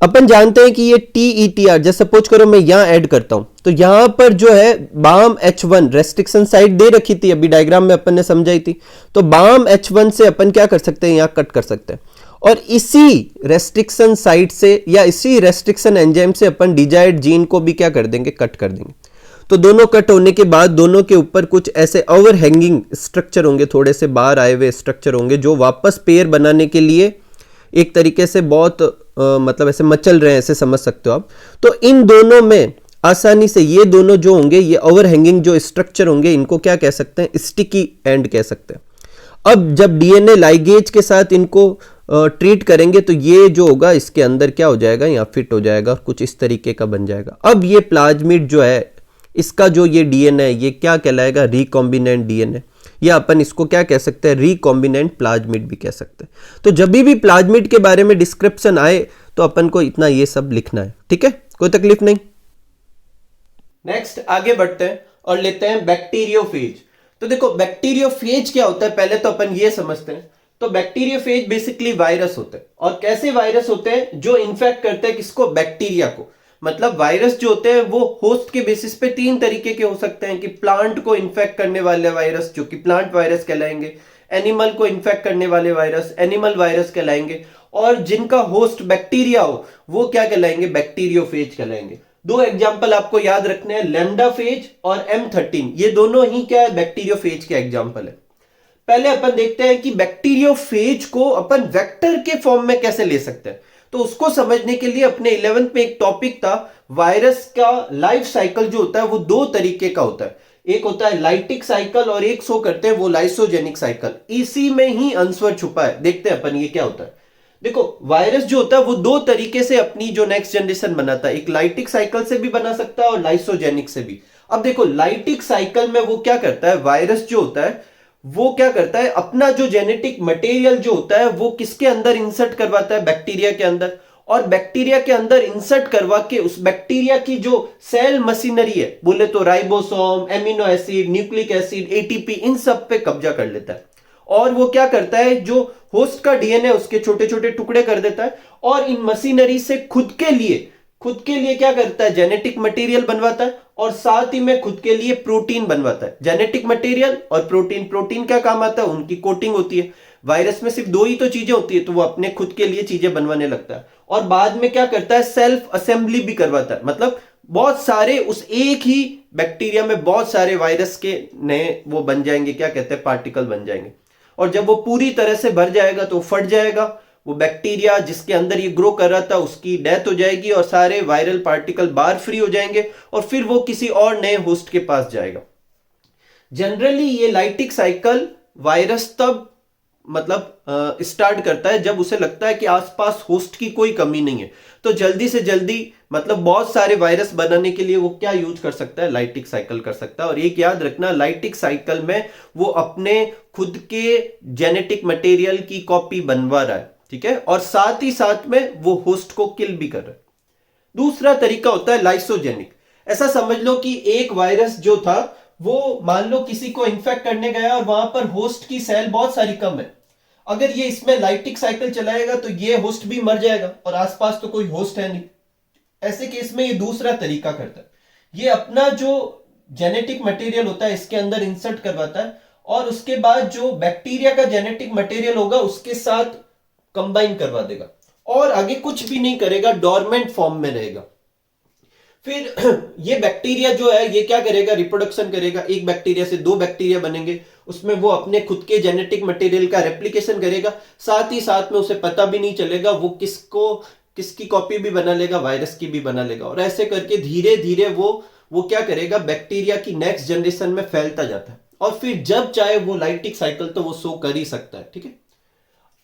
अपन जानते हैं कि ये TETR, जैसे सपोज करो मैं यहां ऐड करता हूं तो यहां पर जो है BAM-H1 रेस्ट्रिक्शन साइट दे रखी थी, अभी डायग्राम में अपन ने समझाई थी। तो BAM-H1 से अपन क्या कर सकते हैं, यहां कट कर सकते हैं, और इसी रेस्ट्रिक्शन साइट से या इसी रेस्ट्रिक्शन एंजाइम से अपन डिजायर्ड जीन को भी क्या कर देंगे, कट कर देंगे। तो दोनों कट होने के बाद दोनों के ऊपर कुछ ऐसे ओवरहैंगिंग स्ट्रक्चर होंगे, थोड़े से बाहर आए हुए स्ट्रक्चर होंगे, जो वापस पेयर बनाने के लिए एक तरीके से बहुत मतलब ऐसे मचल रहे हैं, ऐसे समझ सकते हो आप। तो इन दोनों में आसानी से ये दोनों जो होंगे, ये ओवरहैंगिंग जो स्ट्रक्चर होंगे, इनको क्या कह सकते हैं, स्टिकी एंड कह सकते हैं। अब जब डीएनए लाइगेज के साथ इनको ट्रीट करेंगे तो ये जो होगा इसके अंदर क्या हो जाएगा, यहाँ फिट हो जाएगा, कुछ इस तरीके का बन जाएगा। अब ये प्लाज्मिड जो है, इसका जो ये डीएनए है ये क्या कहलाएगा, रिकॉम्बिनेंट डीएनए, या अपन इसको क्या कह सकते हैं, रिकॉम्बिनेंट प्लाज्मिड भी कह सकते हैं। तो जब भी प्लाज्मिड के बारे में डिस्क्रिप्शन आए तो अपन को इतना ये सब लिखना है, ठीक है, कोई तकलीफ नहीं। नेक्स्ट आगे बढ़ते हैं और लेते हैं बैक्टीरियोफेज। तो देखो बैक्टीरियोफेज क्या होता है, पहले तो अपन ये समझते हैं। तो बैक्टीरियोफेज बेसिकली वायरस होते हैं, और कैसे वायरस होते हैं, जो इन्फेक्ट करते हैं किसको, बैक्टीरिया को। मतलब वायरस जो होते हैं वो होस्ट के बेसिस पे 3 तरीके के हो सकते हैं, कि प्लांट को इन्फेक्ट करने वाले वायरस जो कि प्लांट वायरस कहलाएंगे, एनिमल को इन्फेक्ट करने वाले वायरस एनिमल वायरस कहलाएंगे, और जिनका होस्ट बैक्टीरिया हो वो क्या कहलाएंगे, बैक्टीरियोफेज कहलाएंगे। 2 एग्जाम्पल आपको याद रखने हैं, लैम्डाफेज और M13, ये दोनों ही क्या है, बैक्टीरियोफेज के एग्जाम्पल है। पहले अपन देखते हैं कि बैक्टीरियोफेज को अपन वेक्टर के फॉर्म में कैसे ले सकते हैं। तो उसको समझने के लिए अपने 11th में एक टॉपिक था, वायरस का लाइफ साइकिल जो होता है वो 2 तरीके का होता है। एक होता है लाइटिक साइकिल और एक सो करते हैं वो लाइसोजेनिक साइकिल। इसी में ही आंसर छुपा है, देखते हैं अपन ये क्या होता है। देखो वायरस जो होता है वो 2 तरीके से अपनी जो नेक्स्ट जनरेशन बनाता है, एक लाइटिक साइकिल से भी बना सकता है और लाइसोजेनिक से भी। अब देखो लाइटिक साइकिल में वो क्या करता है, वायरस जो होता है वो क्या करता है, अपना जो जेनेटिक मटेरियल जो होता है वो किसके अंदर इंसर्ट करवाता है, बैक्टीरिया के अंदर, और बैक्टीरिया के अंदर इंसर्ट करवा के उस बैक्टीरिया की जो सेल मशीनरी है, बोले तो ribosome, amino acid, nucleic acid, ATP, इन सब पे कब्जा कर लेता है। और वो क्या करता है, जो होस्ट का डीएनए उसके छोटे छोटे टुकड़े कर देता है, और इन मशीनरी से खुद के लिए क्या करता है, जेनेटिक मटेरियल बनवाता है, और साथ ही में खुद के लिए प्रोटीन बनवाता है। जेनेटिक मटेरियल और प्रोटीन क्या काम आता है, उनकी कोटिंग होती है। वायरस में सिर्फ 2 ही तो चीजें होती है, तो वो अपने खुद के लिए चीजें बनवाने लगता है, और बाद में क्या करता है, सेल्फ असेंबली भी करवाता है। मतलब बहुत सारे उस एक ही बैक्टीरिया में बहुत सारे वायरस के नए वो बन जाएंगे, क्या कहते हैं, पार्टिकल बन जाएंगे, और जब वो पूरी तरह से भर जाएगा तो फट जाएगा। वो बैक्टीरिया जिसके अंदर ये ग्रो कर रहा था उसकी डेथ हो जाएगी, और सारे वायरल पार्टिकल बाहर फ्री हो जाएंगे, और फिर वो किसी और नए होस्ट के पास जाएगा। जनरली ये लाइटिक साइकिल वायरस तब मतलब स्टार्ट करता है जब उसे लगता है कि आसपास होस्ट की कोई कमी नहीं है, तो जल्दी से जल्दी मतलब बहुत सारे वायरस बनाने के लिए वो क्या यूज कर सकता है, लाइटिक साइकिल कर सकता है। और एक याद रखना, लाइटिक साइकिल में वो अपने खुद के जेनेटिक मटेरियल की कॉपी बनवा रहा है, ठीक है, और साथ ही साथ में वो होस्ट को किल भी कर रहा है। दूसरा तरीका होता है लाइसोजेनिक। ऐसा समझ लो कि एक वायरस जो था वो मान लो किसी को इन्फेक्ट करने गया और वहां पर होस्ट की सेल बहुत सारी कम है। अगर ये इसमें लाइटिक साइकिल चलाएगा तो ये होस्ट भी मर जाएगा और आसपास तो कोई होस्ट है नहीं। ऐसे केस में ये दूसरा तरीका करता है, ये अपना जो जेनेटिक मटेरियल होता है इसके अंदर इंसर्ट करवाता है और उसके बाद जो बैक्टीरिया का जेनेटिक मटेरियल होगा उसके साथ कंबाइन करवा देगा और आगे कुछ भी नहीं करेगा, डोरमेंट फॉर्म में रहेगा। फिर ये बैक्टीरिया जो है ये क्या करेगा, रिप्रोडक्शन करेगा, एक बैक्टीरिया से 2 बैक्टीरिया बनेंगे, उसमें वो अपने खुद के जेनेटिक मटेरियल का रेप्लिकेशन करेगा, साथ ही साथ में उसे पता भी नहीं चलेगा वो किसकी कॉपी भी बना लेगा, वायरस की भी बना लेगा। और ऐसे करके धीरे धीरे वो क्या करेगा, बैक्टीरिया की नेक्स्ट जनरेशन में फैलता जाता है और फिर जब चाहे वो लाइटिक साइकिल तो वो शो कर ही सकता है। ठीक है,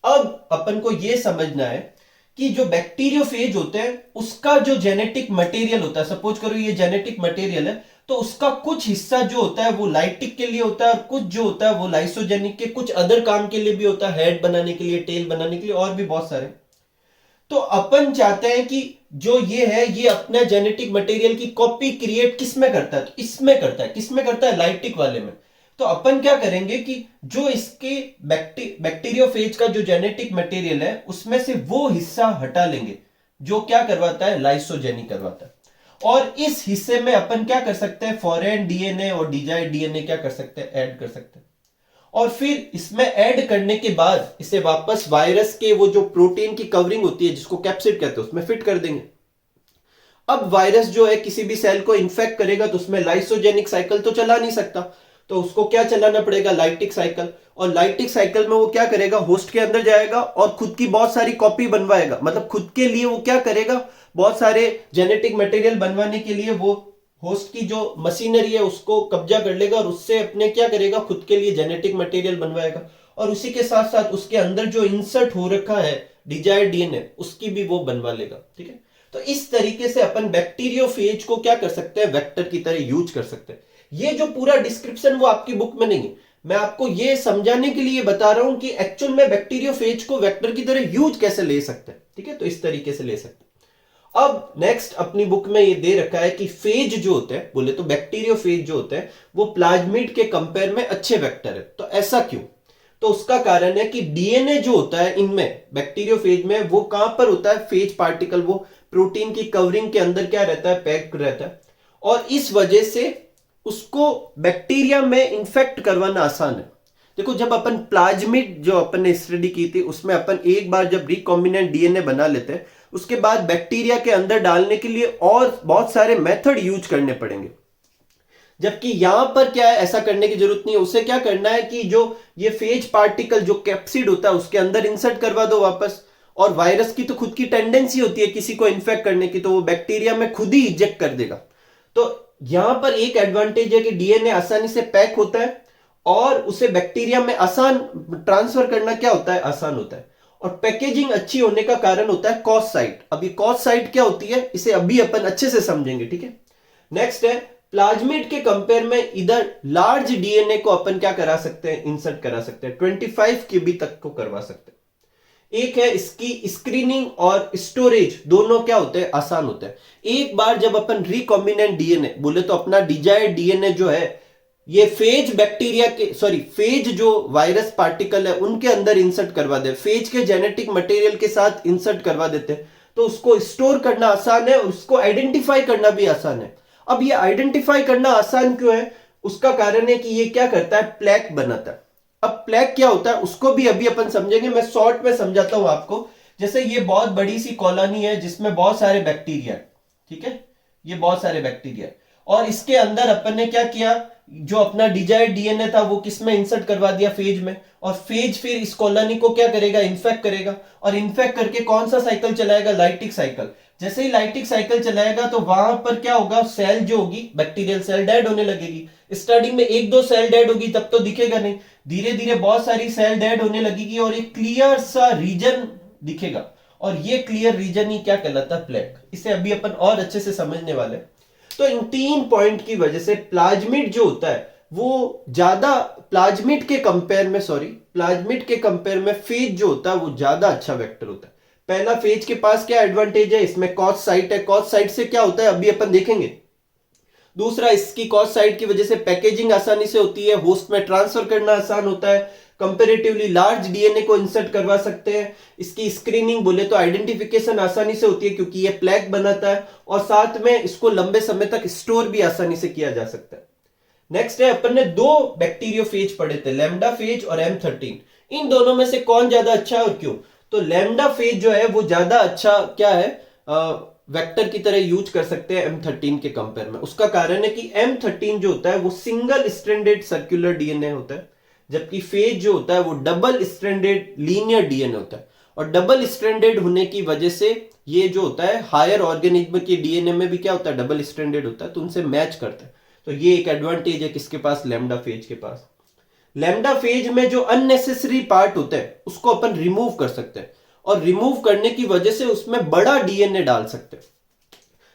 अब अपन को ये समझना है कि जो बैक्टीरियोफेज होते हैं उसका जो जेनेटिक मटेरियल होता है, सपोज करो ये जेनेटिक मटेरियल है, तो उसका कुछ हिस्सा जो होता है वो लाइटिक के लिए होता है और कुछ जो होता है वो लाइसोजेनिक के कुछ अदर काम के लिए भी होता है, हेड बनाने के लिए, टेल बनाने के लिए और भी बहुत सारे। तो अपन चाहते हैं कि जो ये है ये अपना जेनेटिक मटेरियल की कॉपी क्रिएट किस में करता है, तो इसमें करता है। किस में करता है, लाइटिक वाले में। तो अपन क्या करेंगे कि जो इसके बैक्टीरियोफेज का जो जेनेटिक मटेरियल है उसमें से वो हिस्सा हटा लेंगे जो क्या करवाता है, लाइसोजेनी करवाता है। और इस हिस्से में अपन क्या कर सकते हैं, फॉरेन डीएनए और डिजायर्ड डीएनए क्या कर सकते हैं, ऐड कर सकते हैं। और फिर इसमें ऐड करने के बाद इसे वापस वायरस के वो जो प्रोटीन की कवरिंग होती है जिसको कैप्सिड कहते हैं उसमें फिट कर देंगे। अब वायरस जो है किसी भी सेल को इन्फेक्ट करेगा तो उसमें लाइसोजेनिक साइकिल तो चला नहीं सकता, तो उसको क्या चलाना पड़ेगा, लाइटिक साइकिल। और लाइटिक साइकिल में वो क्या करेगा, होस्ट के अंदर जाएगा और खुद की बहुत सारी कॉपी बनवाएगा, मतलब खुद के लिए वो क्या करेगा, बहुत सारे जेनेटिक मटेरियल बनवाने के लिए वो होस्ट की जो मशीनरी है उसको कब्जा कर लेगा और उससे अपने क्या करेगा, खुद के लिए जेनेटिक मटेरियल बनवाएगा। और उसी के साथ साथ उसके अंदर जो इंसर्ट हो रखा है डिजायर्ड डीएनए उसकी भी वो बनवा लेगा। ठीक है, तो इस तरीके से अपन बैक्टीरियोफेज को क्या कर सकते हैं, वेक्टर की तरह यूज कर सकते हैं। ये जो पूरा डिस्क्रिप्शन वो आपकी बुक में नहीं है, मैं आपको ये समझाने के लिए बता रहा हूं कि एक्चुअल में बैक्टीरियोफेज को वेक्टर की तरह यूज कैसे ले सकते हैं। ठीक है, तो इस तरीके से ले सकते हैं। अब नेक्स्ट अपनी बुक में ये दे रखा है कि फेज जो होते हैं, बोले तो बैक्टीरियोफेज जो होते हैं वो प्लाज्मिड के कंपेयर में अच्छे वेक्टर है। तो ऐसा क्यों, तो उसका कारण है कि डीएनए जो होता है इनमें बैक्टीरियोफेज में वो कहां पर होता है, फेज पार्टिकल, वो प्रोटीन की कवरिंग के अंदर क्या रहता है, पैक रहता है। और इस वजह से उसको बैक्टीरिया में इंफेक्ट करवाना आसान है। देखो जब अपन प्लाज्मिड जो अपन ने स्टडी की थी उसमें अपन एक बार जब रिकॉम्बिनेंट डीएनए बना लेते हैं उसके बाद बैक्टीरिया के अंदर डालने के लिए और बहुत सारे मेथड यूज करने पड़ेंगे, जबकि यहां पर क्या है, ऐसा करने की जरूरत नहीं है। उसे क्या करना है कि जो ये फेज पार्टिकल जो कैप्सिड होता है उसके अंदर इंसर्ट करवा दो वापस। और वायरस की तो खुद की टेंडेंसी होती है किसी को इन्फेक्ट करने की, तो वो बैक्टीरिया में खुद ही इजेक्ट कर देगा। तो यहां पर एक एडवांटेज है कि डीएनए आसानी से पैक होता है और उसे बैक्टीरिया में आसान ट्रांसफर करना क्या होता है, आसान होता है। और पैकेजिंग अच्छी होने का कारण होता है कॉस साइट। अब ये कॉस साइट क्या होती है इसे अभी अपन अच्छे से समझेंगे। ठीक है, नेक्स्ट है प्लाज्मिड के कंपेयर में इधर लार्ज डीएनए को अपन क्या करा सकते हैं, इंसर्ट करा सकते हैं, 25 केबी तक को करवा सकते हैं। एक है इसकी स्क्रीनिंग और स्टोरेज, दोनों क्या होते हैं, आसान होते हैं। एक बार जब अपन रिकॉम्बिनेंट डीएनए बोले तो अपना डिजायर्ड डीएनए जो है ये फेज बैक्टीरिया के फेज जो वायरस पार्टिकल है उनके अंदर इंसर्ट करवा दे, फेज के जेनेटिक मटेरियल के साथ इंसर्ट करवा देते हैं, तो उसको स्टोर करना आसान है और उसको आइडेंटिफाई करना भी आसान है। अब ये आइडेंटिफाई करना आसान क्यों है, उसका कारण है कि ये क्या करता है, प्लेक बनाता है। अब प्लेक क्या होता है उसको भी अभी अपन समझेंगे, मैं शॉर्ट में समझाता हूं आपको। जैसे ये बहुत बड़ी सी कॉलोनी है जिसमें बहुत सारे बैक्टीरिया, ठीक है, ये बहुत सारे बैक्टीरिया, और इसके अंदर अपन ने क्या किया, जो अपना डिजायर्ड डीएनए था वो किसमें इंसर्ट करवा दिया, फेज में। और फेज फिर इस कॉलोनी को क्या करेगा, इन्फेक्ट करेगा, और इन्फेक्ट करके कौन सा साइकिल चलाएगा, लाइटिक साइकिल। जैसे ही लाइटिक साइकिल चलाएगा तो वहां पर क्या होगा, सेल जो होगी बैक्टीरियल सेल डेड होने लगेगी। स्टार्टिंग में 1-2 सेल डेड होगी तब तो दिखेगा नहीं, धीरे धीरे बहुत सारी सेल डेड होने लगेगी और एक क्लियर सा रीजन दिखेगा, और ये क्लियर रीजन ही क्या कहलाता है, प्लेक। इसे अभी अपन और अच्छे से समझने वाले। तो इन 3 पॉइंट की वजह से प्लाज्मिड जो होता है वो ज्यादा प्लाज्मिड के कंपेयर में फेज जो होता है वो ज्यादा अच्छा वेक्टर होता है। पहला, फेज के पास क्या एडवांटेज है, इसमें कॉस साइट है, कॉस साइट से क्या होता है अभी अपन देखेंगे। दूसरा, इसकी कॉस साइट की वजह से पैकेजिंग आसानी से होती है, होस्ट में ट्रांसफर करना आसान होता है, कंपेरेटिवली लार्ज डीएनए को इंसर्ट करवा सकते हैं। इसकी स्क्रीनिंग बोले तो आइडेंटिफिकेशन आसानी से होती है क्योंकि ये प्लेग बनाता है और साथ में इसको लंबे समय तक स्टोर भी आसानी से किया जा सकता है। नेक्स्ट है, अपन ने दो बैक्टीरियोफेज पढ़े थे, लैम्डा फेज और M13। इन दोनों में से कौन ज्यादा अच्छा है और क्यों? तो लैम्डा फेज जो है वो ज्यादा अच्छा क्या है, वेक्टर की तरह यूज कर सकते हैं M13 के कंपेयर में। उसका कारण है कि M13 जो होता है वो सिंगल स्ट्रैंडेड सर्कुलर डीएनए होता है, जबकि फेज जो होता है वो डबल स्ट्रैंडेड लीनियर डीएनए होता है। और डबल स्ट्रैंडेड होने की वजह से ये जो होता है हायर ऑर्गेनिज्म के डीएनए में भी क्या होता है, डबल स्ट्रैंडेड होता है, तो उनसे मैच करता है। तो ये एक एडवांटेज है किसके पास, लैम्डा फेज के पास। लैम्डा फेज में जो अननेसेसरी पार्ट होते हैं उसको अपन रिमूव कर सकते हैं और रिमूव करने की वजह से उसमें बड़ा डीएनए डाल सकते हैं।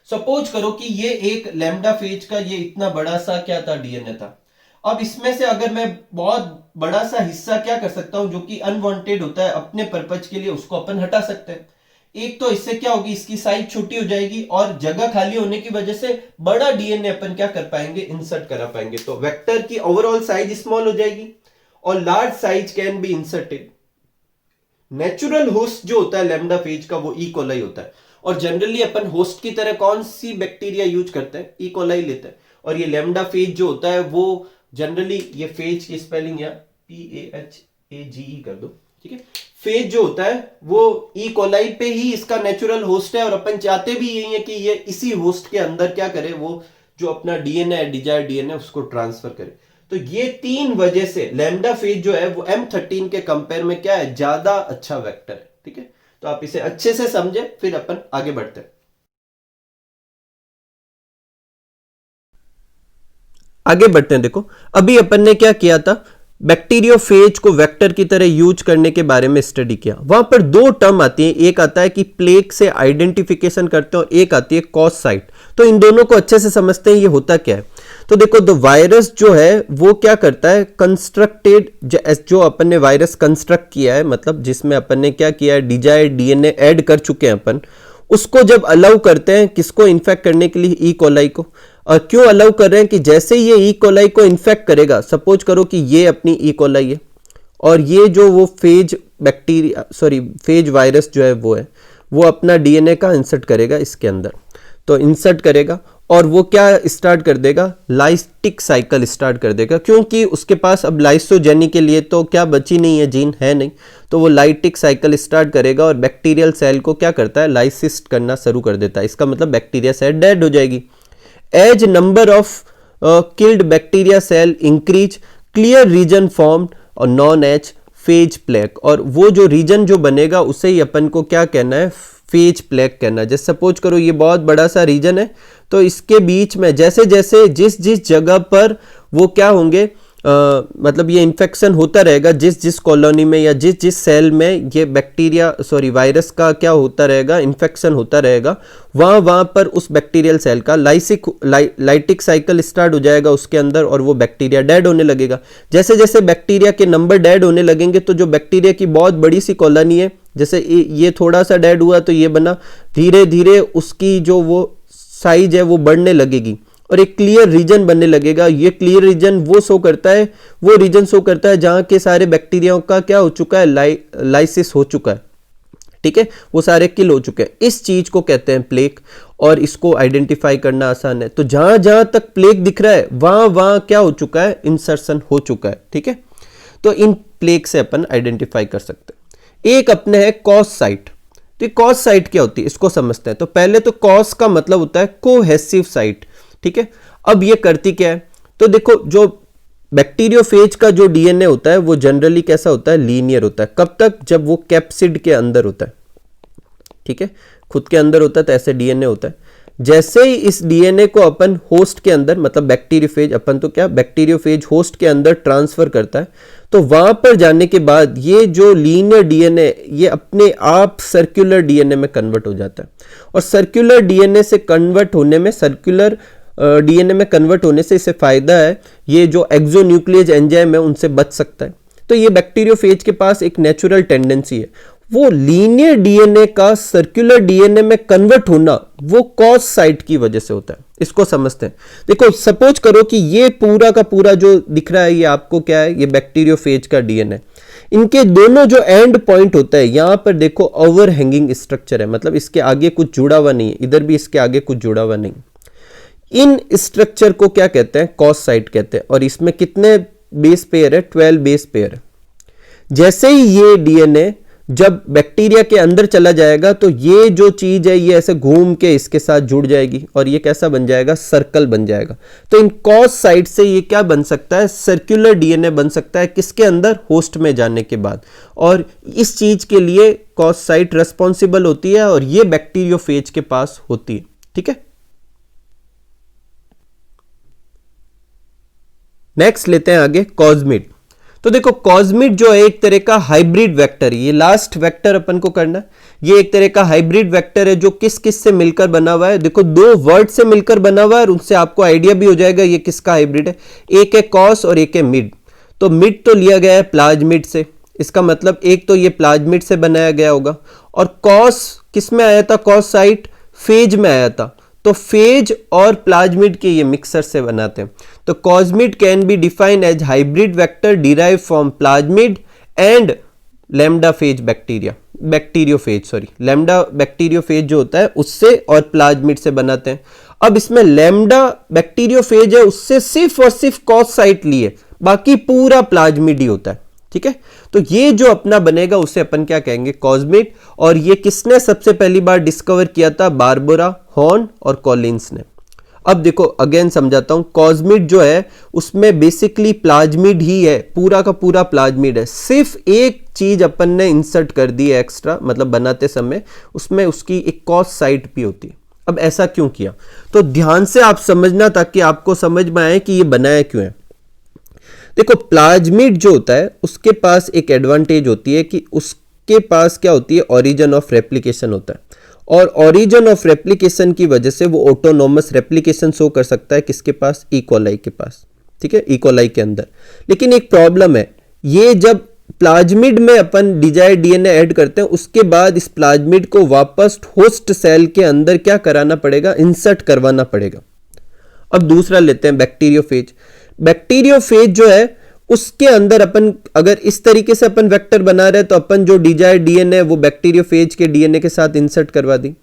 सपोज करो कि ये एक लैम्डा फेज का ये इतना बड़ा सा क्या था, डीएनए था। अब इसमें से अगर मैं बहुत बड़ा सा हिस्सा क्या कर सकता हूं जो कि अनवांटेड होता है अपने पर्पज के लिए, उसको अपन हटा सकते हैं। एक तो इससे क्या होगी, इसकी साइज छोटी हो जाएगी और जगह खाली होने की वजह से बड़ा डीएनए अपन क्या कर पाएंगे, इंसर्ट करा पाएंगे। तो वेक्टर की ओवरऑल साइज स्मॉल हो जाएगी और large size can be inserted. Natural host जो होता है लैम्डा फेज का वो ई कोलाई होता है और जनरली अपन होस्ट की तरह कौन सी बैक्टीरिया यूज करते हैं, ई कोलाई लेते हैं। और ये लैम्डा फेज जो होता है वो जनरली, ये फेज की स्पेलिंग या PHAGE कर दो, ठीक है। फेज जो होता है वो ई कोलाई पे ही इसका नेचुरल होस्ट है और अपन चाहते भी यही है कि ये इसी होस्ट के अंदर क्या करे, वो जो अपना डीएनए है, डिजायर्ड डीएनए, उसको ट्रांसफर करे। तो ये तीन वजह से लैम्डा फेज जो है वो M13 के कंपेयर में क्या है, ज्यादा अच्छा वेक्टर है, ठीक है। तो आप इसे अच्छे से समझे, फिर अपन आगे बढ़ते हैं। आगे बढ़ते हैं। देखो अभी अपन ने क्या किया था, बैक्टीरियोफेज को वेक्टर की तरह यूज करने के बारे में स्टडी किया। वहां पर दो टर्म आती हैं, एक आता है कि प्लेग से आइडेंटिफिकेशन करते हैं और एक आती है कॉस साइट। तो इन दोनों को अच्छे से समझते हैं, ये होता क्या है। तो देखो द वायरस जो है वो क्या करता है, कंस्ट्रक्टेड, जो अपन ने वायरस कंस्ट्रक्ट किया है, मतलब जिसमें अपन ने क्या किया है, डिजायर्ड डीएनए ऐड कर चुके हैं अपन, उसको जब अलाउ करते हैं किसको इन्फेक्ट करने के लिए, ई कोलाई को। और क्यों अलाउ कर रहे हैं कि जैसे ये ई कोलाई को इन्फेक्ट करेगा, सपोज करो कि ये अपनी ई कोलाई है और ये जो वो फेज बैक्टीरिया फेज वायरस जो है वो अपना डीएनए का इंसर्ट करेगा इसके अंदर। तो इंसर्ट करेगा और वो क्या स्टार्ट कर देगा, लाइटिक साइकिल स्टार्ट कर देगा, क्योंकि उसके पास अब लाइसोजेनी के लिए तो क्या बची नहीं है, जीन है नहीं। तो वो लाइटिक साइकिल स्टार्ट करेगा और बैक्टीरियल सेल को क्या करता है, लाइसिस्ट करना शुरू कर देता है। इसका मतलब बैक्टीरिया सेल डेड हो जाएगी। As number of killed bacteria cell increase, clear region formed और नॉन एज फेज प्लेग। और वो जो रीजन जो बनेगा उसे ही अपन को क्या कहना है, फेज प्लेग कहना है। जैसे सपोज करो ये बहुत बड़ा सा रीजन है, तो इसके बीच में जैसे जैसे जिस जिस जगह पर वो क्या होंगे, मतलब ये इन्फेक्शन होता रहेगा, जिस जिस कॉलोनी में या जिस जिस सेल में ये बैक्टीरिया वायरस का क्या होता रहेगा, इन्फेक्शन होता रहेगा, वहाँ पर उस बैक्टीरियल सेल का लाइटिक साइकिल स्टार्ट हो जाएगा उसके अंदर और वो बैक्टीरिया डेड होने लगेगा। जैसे जैसे बैक्टीरिया के नंबर डेड होने लगेंगे तो जो बैक्टीरिया की बहुत बड़ी सी कॉलोनी है, जैसे ये थोड़ा सा डेड हुआ तो ये बना, धीरे धीरे उसकी जो वो साइज है वो बढ़ने लगेगी और एक क्लियर रीजन बनने लगेगा। ये क्लियर रीजन वो रीजन शो करता है जहां के सारे बैक्टीरियाओं का क्या हो चुका है, लाइसिस हो चुका है, ठीक है, वो सारे किल हो चुके हैं। इस चीज को कहते हैं प्लेग और इसको आइडेंटिफाई करना आसान है। तो जहां जहां तक प्लेग दिख रहा है वहां क्या हो चुका है, इंसर्शन हो चुका है, ठीक है। तो इन प्लेग से अपन आइडेंटिफाई कर सकते हैं। एक अपने है कॉस साइट। तो ये कॉस साइट क्या होती है इसको समझते हैं। तो पहले तो कॉस का मतलब होता है कोहेसिव साइट, ठीक है। अब ये करती क्या है, तो देखो जो बैक्टीरियोफेज का जो डीएनए होता है वो जनरली कैसा होता है, लीनियर होता है। कब तक, जब वो कैप्सिड के अंदर होता है, ठीक है, खुद के अंदर होता है तो ऐसे डीएनए होता है। जैसे ही इस डीएनए को अपन होस्ट के अंदर, मतलब बैक्टीरियोफेज, अपन तो क्या बैक्टीरियोफेज होस्ट के अंदर ट्रांसफर करता है, तो वहां पर जाने के बाद ये जो लीनियर डीएनए ये अपने आप सर्कुलर डीएनए में कन्वर्ट हो जाता है। और सर्कुलर डीएनए से कन्वर्ट होने में, सर्कुलर डीएनए में कन्वर्ट होने से इसे फायदा है, ये जो एक्सोन्यूक्लियेज एंजाइम है उनसे बच सकता है। तो ये बैक्टीरियोफेज के पास एक नेचुरल टेंडेंसी है, वो लीनियर डीएनए का सर्कुलर डीएनए में कन्वर्ट होना वो कॉज साइट की वजह से होता है। इसको समझते हैं। देखो सपोज करो कि ये पूरा का पूरा जो दिख रहा है ये आपको क्या है, ये बैक्टीरियोफेज का डीएनए। इनके दोनों जो एंड पॉइंट होता है यहां पर देखो ओवर हैंगिंग स्ट्रक्चर है, मतलब इसके आगे कुछ जुड़ा हुआ नहीं है, इधर भी इसके आगे कुछ जुड़ा हुआ नहीं। इन स्ट्रक्चर को क्या कहते हैं, कॉज साइट कहते हैं। और इसमें कितने बेस पेयर है, 12 बेस पेयर है। जैसे ही ये डीएनए जब बैक्टीरिया के अंदर चला जाएगा तो ये जो चीज है ये ऐसे घूम के इसके साथ जुड़ जाएगी और ये कैसा बन जाएगा, सर्कल बन जाएगा। तो इन कॉज साइट से ये क्या बन सकता है, सर्कुलर डीएनए बन सकता है। किसके अंदर, होस्ट में जाने के बाद। और इस चीज के लिए कॉज साइट रेस्पॉन्सिबल होती है और ये बैक्टीरियोफेज के पास होती है। ठीक है, नेक्स्ट लेते हैं आगे कॉजमिड। तो देखो कॉजमिड जो है एक तरह का हाइब्रिड वेक्टर है। ये लास्ट वेक्टर अपन को करना है। ये एक तरह का हाइब्रिड वेक्टर है जो किस किस से मिलकर बना हुआ है। देखो दो वर्ड से मिलकर बना हुआ है और उनसे आपको आइडिया भी हो जाएगा ये किसका हाइब्रिड है। एक है कॉस और एक है मिड। तो मिड तो लिया गया है प्लाज्मिड से, इसका मतलब एक तो ये प्लाज्मिड से बनाया गया होगा। और कॉस किस में आया था, कॉस साइट फेज में आया था। तो फेज और प्लाज्मिड के ये मिक्सर से बनाते हैं। तो cosmid can be defined as hybrid vector derive from plasmid and lambda phage bacteria, bacteriophage sorry, lambda bacteriophage जो होता है उससे और प्लाज्मिड से बनाते हैं। अब इसमें लैम्डा बैक्टीरियोफेज है उससे सिर्फ और सिर्फ कॉज साइट लिए, बाकी पूरा प्लाज्मिड ही होता है। ठीक है, तो ये जो अपना बनेगा उसे अपन क्या कहेंगे, कॉजमिड। और ये किसने सबसे पहली बार डिस्कवर किया था, बारबरा, हॉर्न और कॉलिंस ने। अब देखो अगेन समझाता हूं, कॉजमिड जो है उसमें बेसिकली प्लाज्मिड ही है, पूरा का पूरा प्लाज्मिड है। सिर्फ एक चीज अपन ने इंसर्ट कर दी है एक्स्ट्रा, मतलब बनाते समय उसमें उसकी एक कॉज साइट भी होती है। अब ऐसा क्यों किया, तो ध्यान से आप समझना ताकि आपको समझ में आए कि ये बनाया क्यों है। देखो प्लाज्मिड जो होता है उसके पास एक एडवांटेज होती है कि उसके पास क्या होती है, ओरिजिन ऑफ रेप्लिकेशन होता है। और ओरिजिन ऑफ रेप्लिकेशन की वजह से वो ऑटोनोमस रेप्लिकेशन शो कर सकता है किसके पास, इकोलाई के पास। ठीक है, इकोलाई के अंदर। लेकिन एक प्रॉब्लम है, ये जब प्लाज्मिड में अपन डिजायर्ड डीएनए ऐड करते हैं उसके बाद इस प्लाज्मिड को वापस होस्ट सेल के अंदर क्या कराना पड़ेगा, इंसर्ट करवाना पड़ेगा। अब दूसरा लेते हैं बैक्टीरियोफेज। बैक्टीरियोफेज जो है उसके अंदर अपन अगर इस तरीके से अपन वेक्टर बना रहे हैं तो अपन जो डिजायर्ड डीएनए वो बैक्टीरियोफेज के डीएनए के साथ इंसर्ट करवा दी।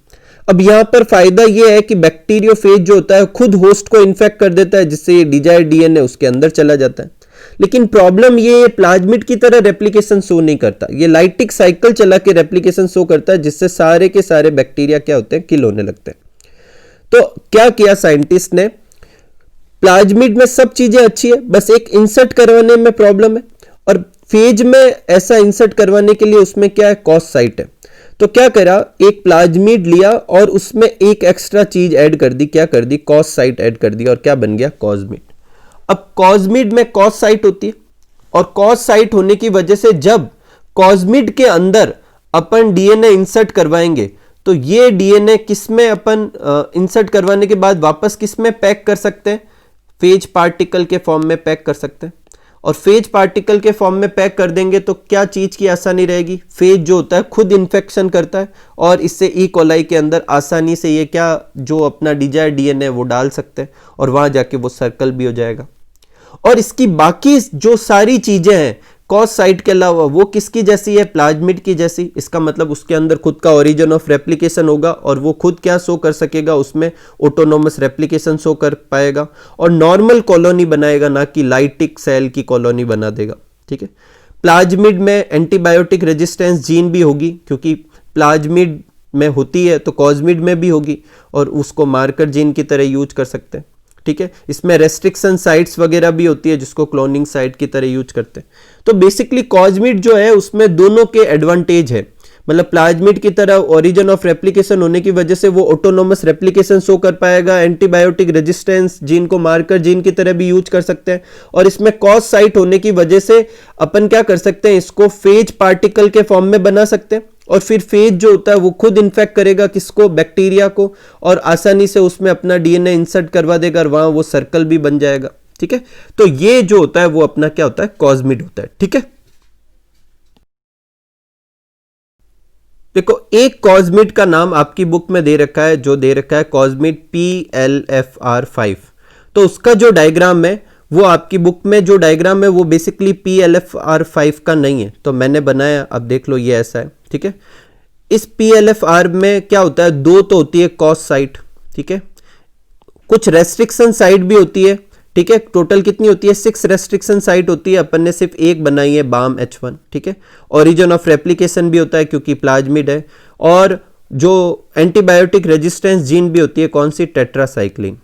अब यहां पर फायदा ये है कि बैक्टीरियोफेज जो होता है खुद होस्ट को इन्फेक्ट कर देता है जिससे ये डिजायर्ड डीएनए उसके अंदर चला जाता है। लेकिन प्रॉब्लम ये प्लाज्मिड की तरह रेप्लिकेशन शो नहीं करता, ये लाइटिक साइकिल चला के रेप्लिकेशन शो करता है जिससे सारे के सारे बैक्टीरिया क्या होते हैं, किल होने लगते हैं। तो क्या किया साइंटिस्ट ने, प्लाज्मिड में सब चीजें अच्छी है, बस एक इंसर्ट करवाने में प्रॉब्लम है। और फेज में ऐसा इंसर्ट करवाने के लिए उसमें क्या है, कॉज साइट है। तो क्या करा, एक प्लाज्मिड लिया और उसमें एक एक्स्ट्रा चीज ऐड कर दी, क्या कर दी, कॉज साइट ऐड कर दी और क्या बन गया, कॉजमिड। अब कॉजमिड में कॉज साइट होती है और कॉज साइट होने की वजह से जब कॉजमिड के अंदर अपन डीएनए इंसर्ट करवाएंगे तो ये डीएनए किसमें अपन इंसर्ट करवाने के बाद वापस किसमें पैक कर सकते हैं, फेज पार्टिकल के फॉर्म में पैक कर सकते हैं। और फेज पार्टिकल के फॉर्म में पैक कर देंगे तो क्या चीज की आसानी रहेगी, फेज जो होता है खुद इन्फेक्शन करता है और इससे ई कोलाई के अंदर आसानी से ये क्या जो अपना डिजायर्ड डीएनए वो डाल सकते हैं और वहां जाके वो सर्कल भी हो जाएगा। और इसकी बाकी जो सारी चीजें हैं कॉज साइट के अलावा वो किसकी जैसी है, प्लाज्मिड की जैसी। इसका मतलब उसके अंदर खुद का ओरिजिन ऑफ रेप्लिकेशन होगा और वो खुद क्या शो कर सकेगा, उसमें ऑटोनोमस रेप्लिकेशन शो कर पाएगा और नॉर्मल कॉलोनी बनाएगा, ना कि लाइटिक सेल की कॉलोनी बना देगा। ठीक है, प्लाज्मिड में एंटीबायोटिक रेजिस्टेंस जीन भी होगी क्योंकि प्लाज्मिड में होती है तो कॉजमिड में भी होगी और उसको मार्कर जीन की तरह यूज कर सकते हैं। ठीक है, इसमें रेस्ट्रिक्शन साइट्स वगैरह भी होती है जिसको क्लोनिंग साइट की तरह यूज करते हैं। तो बेसिकली कॉजमिड जो है उसमें दोनों के एडवांटेज है, मतलब प्लाज्मिड की तरह ओरिजिन ऑफ रेप्लिकेशन होने की वजह से वो ऑटोनोमस रेप्लिकेशन शो कर पाएगा, एंटीबायोटिक रेजिस्टेंस जीन को मार्कर जीन की तरह भी यूज कर सकते हैं। और इसमें कॉज साइट होने की वजह से अपन क्या कर सकते हैं, इसको फेज पार्टिकल के फॉर्म में बना सकते हैं और फिर फेज जो होता है वो खुद इन्फेक्ट करेगा किसको, बैक्टीरिया को, और आसानी से उसमें अपना डीएनए इंसर्ट करवा देगा और वहां वो सर्कल भी बन जाएगा। ठीक है, तो ये जो होता है वो अपना क्या होता है, कॉजमिड होता है। ठीक है, देखो एक कॉस्मिड का नाम आपकी बुक में दे रखा है, जो दे रखा है कॉस्मिड PLFR5। तो उसका जो डायग्राम है वो आपकी बुक में जो डायग्राम है वो बेसिकली PLFR5 का नहीं है, तो मैंने बनाया। अब देख लो ये ऐसा है, ठीक है। इस PLFR में क्या होता है, दो तो होती है कॉस साइट, ठीक है, कुछ रेस्ट्रिक्शन साइट भी होती है, ठीक है। टोटल कितनी होती है, 6 रेस्ट्रिक्शन साइट होती है, अपन ने सिर्फ एक बनाई है बाम H1, ठीक है। ओरिजिन ऑफ रेप्लिकेशन भी होता है क्योंकि प्लाज्मिड है, और जो एंटीबायोटिक रेजिस्टेंस जीन भी होती है, कौन सी, टेट्रासाइक्लिन।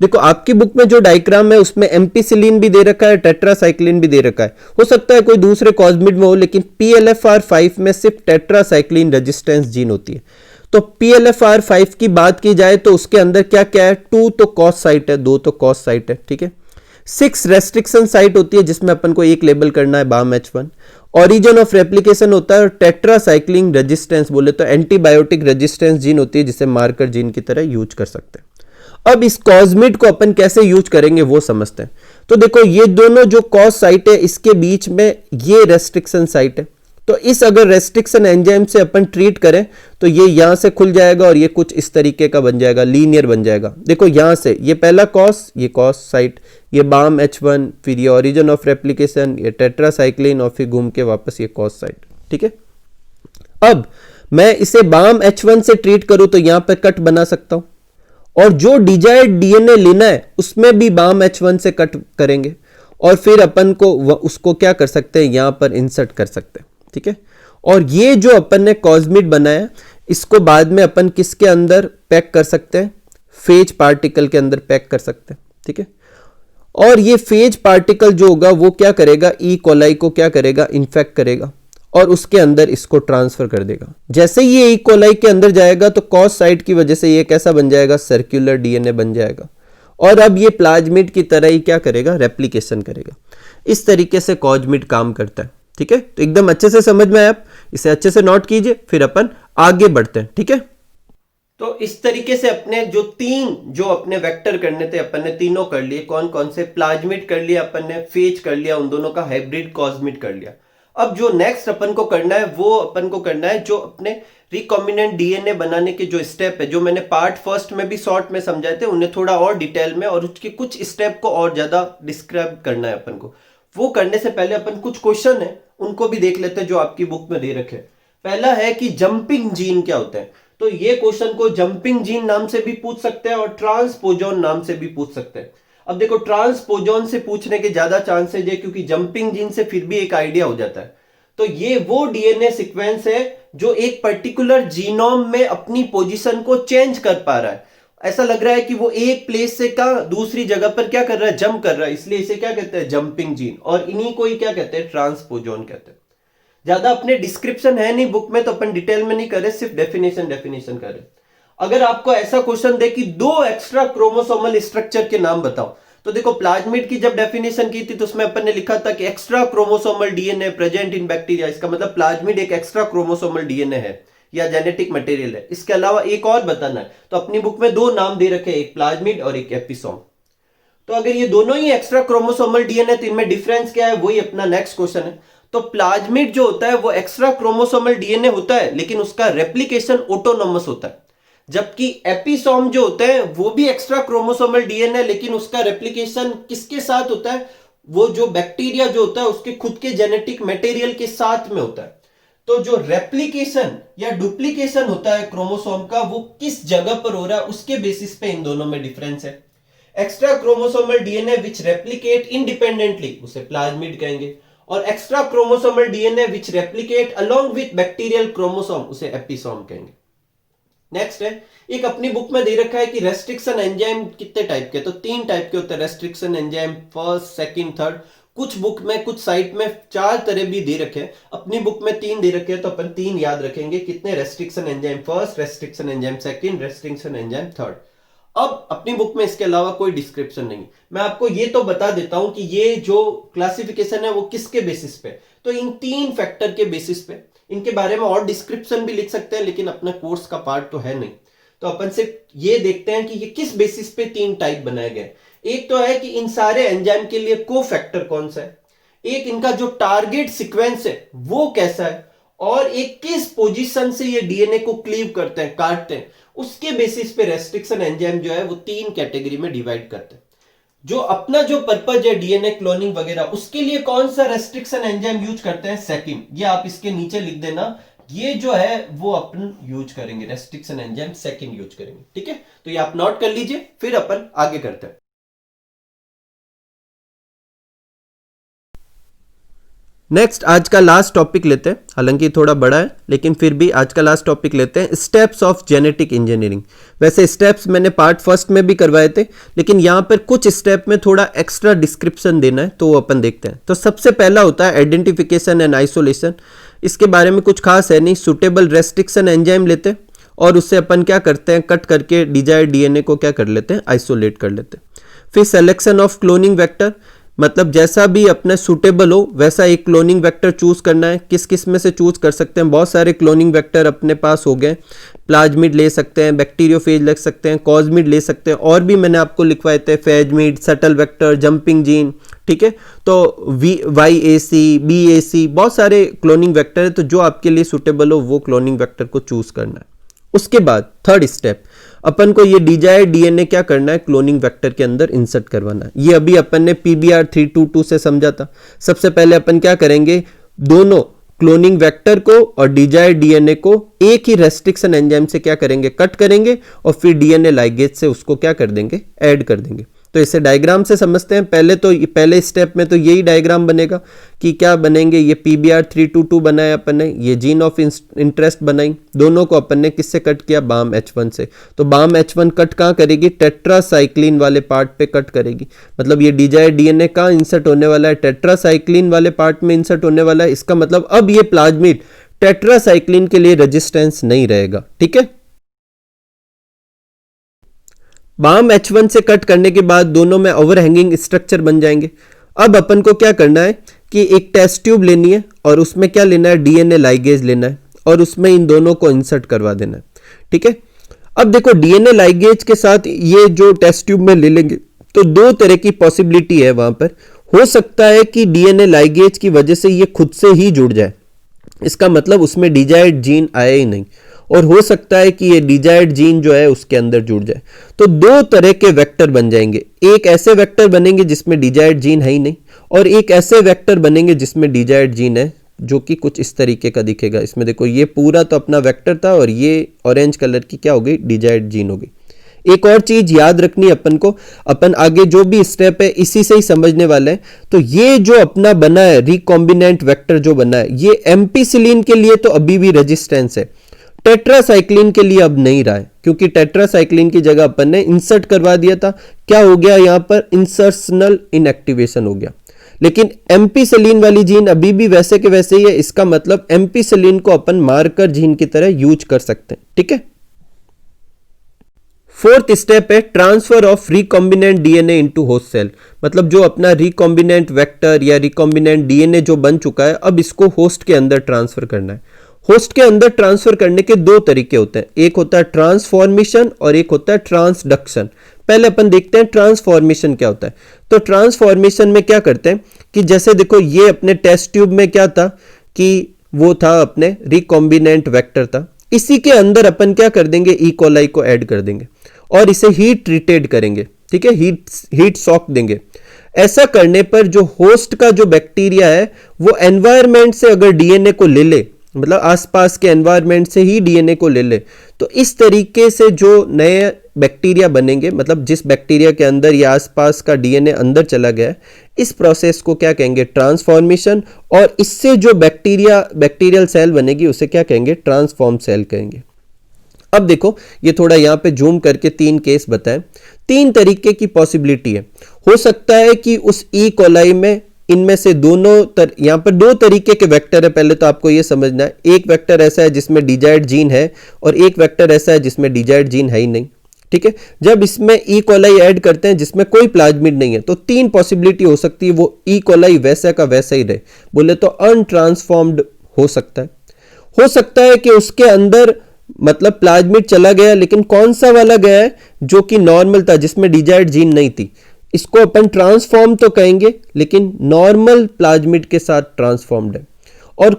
देखो आपकी बुक में जो डायग्राम है उसमें एम्पिसिलिन भी दे रखा है, टेट्रासाइक्लिन भी दे रखा है, हो सकता है कोई दूसरे कॉस्मिड में हो, लेकिन PLFR5 में सिर्फ टेट्रासाइक्लिन रेजिस्टेंस जीन होती है। तो PLFR5 की बात की जाए तो उसके अंदर क्या क्या है, 2 तो कॉस साइट है, 2 तो कॉस साइट है, ठीक है। 6 रेस्ट्रिक्शन साइट होती है जिसमें अपन को एक लेबल करना है balm H1। Origin of replication होता है, और टेट्रासाइक्लिन रेजिस्टेंस बोले तो एंटीबायोटिक रेजिस्टेंस जीन होती है जिसे मार्कर जीन की तरह यूज कर सकते हैं। अब इस कॉस्मिड को अपन कैसे यूज करेंगे वो समझते हैं। तो देखो ये दोनों जो कॉस साइट है इसके बीच में ये रेस्ट्रिक्शन साइट है, तो इस अगर रेस्ट्रिक्शन एंजाइम से अपन ट्रीट करें तो ये यहां से खुल जाएगा और ये कुछ इस तरीके का बन जाएगा, लीनियर बन जाएगा। देखो यहां से ये पहला कॉस, ये कॉस साइट, ये बाम H1, फिर ये ओरिजिन ऑफ रेप्लिकेशन, ये टेट्रासाइक्लिन, और फिर घूम के वापस ये कॉस साइट, ठीक है। अब मैं इसे बाम H1 से ट्रीट करूं तो यहां पर कट बना सकता हूं, और जो डिजायर्ड डीएनए लेना है उसमें भी बाम H1 से कट करेंगे, और फिर अपन को उसको क्या कर सकते हैं, यहां पर इंसर्ट कर सकते हैं, ठीक है। और ये जो अपन ने कॉस्मिड बनाया इसको बाद में अपन किसके अंदर पैक कर सकते हैं, फेज पार्टिकल के अंदर पैक कर सकते हैं, ठीक है। और ये फेज पार्टिकल जो होगा वो क्या करेगा, ई कोलाई को क्या करेगा, इन्फेक्ट करेगा, और उसके अंदर इसको ट्रांसफर कर देगा। जैसे ही ये ई कोलाई के अंदर जाएगा तो कॉस साइट की वजह से ये कैसा बन जाएगा, सर्कुलर डीएनए बन जाएगा, और अब ये प्लाज्मिड की तरह ही क्या करेगा, रेप्लिकेशन करेगा। इस तरीके से कॉस्मिड काम करता है, ठीक है। तो एकदम अच्छे से समझ में आया, आप इसे अच्छे से नोट कीजिए, फिर अपन आगे बढ़ते हैं, ठीक है। तो इस तरीके से अपने जो अपने वेक्टर करने थे अपन ने तीनों कर लिए। कौन कौन से, प्लाज्मिड कर लिया अपन ने, फेज कर लिया, उन दोनों का हाइब्रिड कॉस्मिड कर लिया। अब जो नेक्स्ट अपन को करना है वो अपन को करना है जो अपने रिकॉम्बिनेंट डीएनए बनाने के जो स्टेप है, जो मैंने पार्ट फर्स्ट में भी शॉर्ट में समझाए थे, उन्हें थोड़ा और डिटेल में और उसके कुछ स्टेप को और ज्यादा डिस्क्राइब करना है अपन को। वो करने से पहले अपन कुछ क्वेश्चन है उनको भी देख लेते हैं जो आपकी बुक में दे रखे। पहला है कि जंपिंग जीन क्या होता है, तो ये क्वेश्चन को जंपिंग जीन नाम से भी पूछ सकते हैं और ट्रांसपोजोन नाम से भी पूछ सकते हैं। अब देखो ट्रांसपोजोन से पूछने के ज्यादा चांसेज है क्योंकि जंपिंग जीन से फिर भी एक आइडिया हो जाता है। तो ये वो डीएनए सीक्वेंस है जो एक पर्टिकुलर जीनोम में अपनी पोजीशन को चेंज कर पा रहा है। ऐसा लग रहा है कि वो एक प्लेस से का दूसरी जगह पर क्या कर रहा है, जंप कर रहा है, इसलिए इसे क्या कहते हैं, जंपिंग जीन। और इन्हीं को ही क्या कहते हैं, ट्रांसपोजोन कहते हैं। ज्यादा अपने डिस्क्रिप्शन है नहीं बुक में तो अपन डिटेल में नहीं करे, सिर्फ डेफिनेशन करे। अगर आपको ऐसा क्वेश्चन दे कि 2 एक्स्ट्रा क्रोमोसोमल स्ट्रक्चर के नाम बताओ, तो देखो प्लाज्मिड की जब डेफिनेशन की थी तो उसमें अपन ने लिखा था कि extra chromosomal DNA present in bacteria. इसका मतलब प्लाज्मिड एक एक्स्ट्रा क्रोमोसोमल डीएनए है या जेनेटिक मटेरियल है। इसके अलावा एक और बताना है, तो अपनी बुक में 2 नाम दे रखे, एक प्लाज्मिड और एक एपिसोम। तो अगर ये दोनों ही एक्स्ट्रा क्रोमोसोमल डीएनए तो इनमें डिफरेंस क्या है, वही अपना नेक्स्ट क्वेश्चन है। तो प्लाज्मिड जो होता है वो एक्स्ट्रा क्रोमोसोमल डीएनए होता है लेकिन उसका रेप्लिकेशन ऑटोनोमस होता है, जबकि एपिसोम जो होता है वो भी एक्स्ट्रा क्रोमोसोमल डीएनए लेकिन उसका रेप्लिकेशन किसके साथ होता है, वो जो बैक्टीरिया जो होता है उसके खुद के जेनेटिक मटेरियल के साथ में होता है। तो जो रेप्लिकेशन या डुप्लीकेशन होता है क्रोमोसोम का वो किस जगह पर हो रहा है उसके बेसिस पे इन दोनों में डिफरेंस है। Extra chromosomal DNA which replicate independently उसे प्लाज्मिड कहेंगे, और extra chromosomal DNA which replicate along with bacterial chromosome उसे एपिसोम कहेंगे। नेक्स्ट है, एक अपनी बुक में दे रखा है कि रेस्ट्रिक्शन एंजाइम कितने टाइप के, तो 3 टाइप के होते हैं restriction enzyme, first, second, third. कुछ बुक में कुछ साइट में 4 तरह भी दे रखे हैं, अपनी बुक में 3 दे रखे हैं तो अपन 3 याद रखेंगे। कितने, restriction enzyme first, restriction enzyme second, restriction enzyme third. अब अपनी बुक में इसके अलावा कोई डिस्क्रिप्शन नहीं। मैं आपको ये तो बता देता हूं कि ये जो क्लासिफिकेशन है वो किसके बेसिस पे, तो इन 3 फैक्टर के बेसिस पे। इनके बारे में और डिस्क्रिप्शन भी लिख सकते हैं लेकिन अपना कोर्स का पार्ट तो है नहीं, तो अपन सिर्फ ये देखते हैं कि ये किस बेसिस पे 3 टाइप बनाए गए। एक तो है कि इन सारे एंजाइम के लिए को फैक्टर कौन सा है, एक इनका जो टारगेट सीक्वेंस है वो कैसा है, और एक किस पोजीशन से ये डीएनए को क्लीव करते हैं, काटते हैं, उसके बेसिस पे रेस्ट्रिक्शन एंजाइम जो है वो 3 कैटेगरी में डिवाइड करते हैं। जो अपना जो पर्पज है डीएनए क्लोनिंग वगैरह, उसके लिए कौन सा रेस्ट्रिक्शन एंजाइम यूज करते हैं, सेकंड। ये आप इसके नीचे लिख देना, ये जो है वो अपन यूज करेंगे, रेस्ट्रिक्शन एंजाइम सेकंड यूज करेंगे, ठीक है। तो ये आप नोट कर लीजिए, फिर अपन आगे करते हैं। नेक्स्ट आज का लास्ट टॉपिक लेते हैं, हालांकि थोड़ा बड़ा है लेकिन फिर भी आज का लास्ट टॉपिक लेते हैं, स्टेप्स ऑफ जेनेटिक इंजीनियरिंग। वैसे स्टेप्स मैंने पार्ट फर्स्ट में भी करवाए थे, लेकिन यहाँ पर कुछ स्टेप में थोड़ा एक्स्ट्रा डिस्क्रिप्शन देना है, तो वो अपन देखते हैं। तो सबसे पहला होता है आइडेंटिफिकेशन एंड आइसोलेशन। इसके बारे में कुछ खास है नहीं, सुटेबल रेस्ट्रिक्शन एंजाइम लेते हैं और उससे अपन क्या करते हैं, कट करके डिजायर्ड डीएनए को क्या कर लेते हैं, आइसोलेट कर लेते हैं। फिर सिलेक्शन ऑफ क्लोनिंग वेक्टर, मतलब जैसा भी अपने सुटेबल हो वैसा एक क्लोनिंग वेक्टर चूज करना है। किस किस में से चूज कर सकते हैं, बहुत सारे क्लोनिंग वेक्टर अपने पास हो गए। प्लाज्मिड ले सकते हैं, बैक्टीरियोफेज ले सकते हैं, कॉजमिड ले सकते हैं, और भी मैंने आपको लिखवाए थे, फेजमिड, सटल वेक्टर, जंपिंग जीन, ठीक है। तो YAC, BAC, बहुत सारे क्लोनिंग वेक्टर है, तो जो आपके लिए सुटेबल हो वो क्लोनिंग वेक्टर को चूज करना है। उसके बाद थर्ड स्टेप, अपन को ये डिजायर्ड डीएनए क्या करना है, क्लोनिंग वेक्टर के अंदर इंसर्ट करवाना है। ये अभी अपन ने PBR 322 से समझा था। सबसे पहले अपन क्या करेंगे, दोनों क्लोनिंग वेक्टर को और डिजायर्ड डीएनए को एक ही रेस्ट्रिक्शन एंजाइम से क्या करेंगे, कट करेंगे, और फिर डीएनए लाइगेज से उसको क्या कर देंगे, ऐड कर देंगे। तो इसे डायग्राम से समझते हैं। पहले स्टेप में तो यही डायग्राम बनेगा कि क्या बनेंगे, ये PBR 322 बनाया अपन ने, ये जीन ऑफ इंटरेस्ट बनाई, दोनों को अपन ने किससे कट किया, BAM H1 से। तो BAM H1 कट कहाँ करेगी, टेट्रासाइक्लिन वाले पार्ट पे कट करेगी। मतलब ये डिजायर्ड डीएनए कहाँ इंसर्ट होने वाला है, टेट्रासाइक्लिन वाले पार्ट में इंसर्ट होने वाला है। इसका मतलब अब ये प्लाज्मिड टेट्रासाइक्लिन के लिए रेजिस्टेंस नहीं रहेगा, ठीक है। BAM H1 से कट करने के बाद दोनों में ओवरहैंगिंग स्ट्रक्चर बन जाएंगे। अब अपन को क्या करना है कि एक टेस्ट ट्यूब लेनी है और उसमें क्या लेना है, डीएनए लाइगेज लेना है, और उसमें इन दोनों को इंसर्ट करवा देना है, ठीक है। अब देखो डीएनए लाइगेज के साथ ये जो टेस्ट ट्यूब में ले लेंगे तो दो तरह की पॉसिबिलिटी है वहां पर। हो सकता है कि डीएनए लाइगेज की वजह से ये खुद से ही जुड़ जाए, इसका मतलब उसमें डिजायर्ड जीन आया ही नहीं, और हो सकता है कि ये डिजायर्ड जीन जो है उसके अंदर जुड़ जाए। तो दो तरह के वेक्टर बन जाएंगे, एक ऐसे वेक्टर बनेंगे जिसमें डिजायर्ड जीन है ही नहीं, और एक ऐसे वेक्टर बनेंगे जिसमें डिजायर्ड जीन है, जो कि कुछ इस तरीके का दिखेगा। इसमें देखो ये पूरा तो अपना वेक्टर था और ये ऑरेंज कलर की क्या हो गई, डिजायर्ड जीन हो गई। एक और चीज याद रखनी अपन को, अपन आगे जो भी स्टेप है इसी से ही समझने वाले हैं। तो ये जो अपना बना है रिकॉम्बिनेंट वेक्टर जो बना है, ये एम्पिसिलिन के लिए तो अभी भी रेजिस्टेंस है, टेट्रासाइक्लिन के लिए अब नहीं रहा है, क्योंकि टेट्रासाइक्लिन की जगह अपन ने इंसर्ट करवा दिया था। क्या हो गया यहां पर, इंसर्शनल इनएक्टिवेशन हो गया। लेकिन एम्पिसिलिन वाली जीन अभी भी वैसे के वैसे ही है, इसका मतलब एम्पिसिलिन को अपन मार्कर जीन की तरह यूज कर सकते हैं, ठीक है। फोर्थ स्टेप है transfer of recombinant DNA into host cell. मतलब जो अपना रिकॉम्बिनेंट वेक्टर या रिकॉम्बिनेंट डीएनए जो बन चुका है, अब इसको होस्ट के अंदर ट्रांसफर करना है। होस्ट के अंदर ट्रांसफर करने के दो तरीके होते हैं, एक होता है ट्रांसफॉर्मेशन और एक होता है ट्रांसडक्शन। पहले अपन देखते हैं ट्रांसफॉर्मेशन क्या होता है। तो ट्रांसफॉर्मेशन में क्या करते हैं कि जैसे देखो ये अपने टेस्ट ट्यूब में क्या था कि वो था अपने रिकॉम्बिनेंट वेक्टर था, इसी के अंदर अपन क्या कर देंगे, ई कोलाई को ऐड कर देंगे और इसे हीट ट्रीटेड करेंगे, ठीक है, हीट सॉक देंगे। ऐसा करने पर जो होस्ट का जो बैक्टीरिया है वो एनवायरमेंट से अगर डीएनए को ले ले, मतलब आसपास के एनवायरनमेंट से ही डीएनए को ले ले, तो इस तरीके से जो नए बैक्टीरिया बनेंगे, मतलब जिस बैक्टीरिया के अंदर या आसपास का डीएनए अंदर चला गया है, इस प्रोसेस को क्या कहेंगे, ट्रांसफॉर्मेशन। और इससे जो बैक्टीरियल सेल बनेगी उसे क्या कहेंगे, ट्रांसफॉर्म सेल कहेंगे। अब देखो ये थोड़ा यहाँ पे जूम करके 3 केस बताएं। 3 तरीके की पॉसिबिलिटी है। हो सकता है कि उस ई कोलाई में इनमें से यहाँ पर 2 तरीके के वेक्टर है। पहले तो आपको ये समझना है, एक वेक्टर ऐसा है जिसमें डिजायर्ड जीन है और एक वेक्टर ऐसा है जिसमें डिजायर्ड जीन है ही नहीं, ठीक है। जब इसमें ई कोलाई ऐड करते हैं जिसमें कोई प्लाज्मिड नहीं है, तो 3 पॉसिबिलिटी हो सकती है, वो ई कोलाई वैसा का वैसा ही रहे, बोले तो अनट्रांसफॉर्म्ड हो सकता है कि उसके अंदर मतलब प्लाज्मिड चला गया, लेकिन कौन सा वाला गया है, जो कि नॉर्मल था जिसमें डिजायर्ड जीन नहीं थी, इसको अपन ट्रांसफॉर्म तो कहेंगे लेकिन नॉर्मल प्लाज्मिड के साथ ट्रांसफॉर्म्ड है। और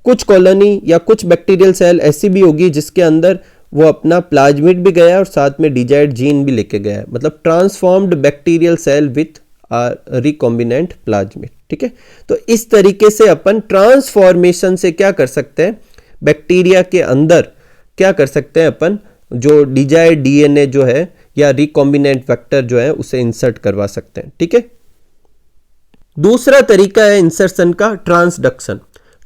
कुछ कॉलोनी या कुछ बैक्टीरियल सेल ऐसी भी होगी जिसके अंदर वो अपना प्लाज्मिड भी गया है और साथ में डिजायर्ड जीन भी लेके गया है, मतलब transformed bacterial cell with recombinant plasmid. ठीक है, तो इस तरीके से अपन ट्रांसफॉर्मेशन से क्या कर सकते हैं, बैक्टीरिया के अंदर क्या कर सकते हैं अपन, जो डिजायर्ड डीएनए जो है या रिकॉम्बिनेंट वेक्टर जो है उसे इंसर्ट करवा सकते हैं। ठीक है, दूसरा तरीका है इंसर्शन का ट्रांसडक्शन।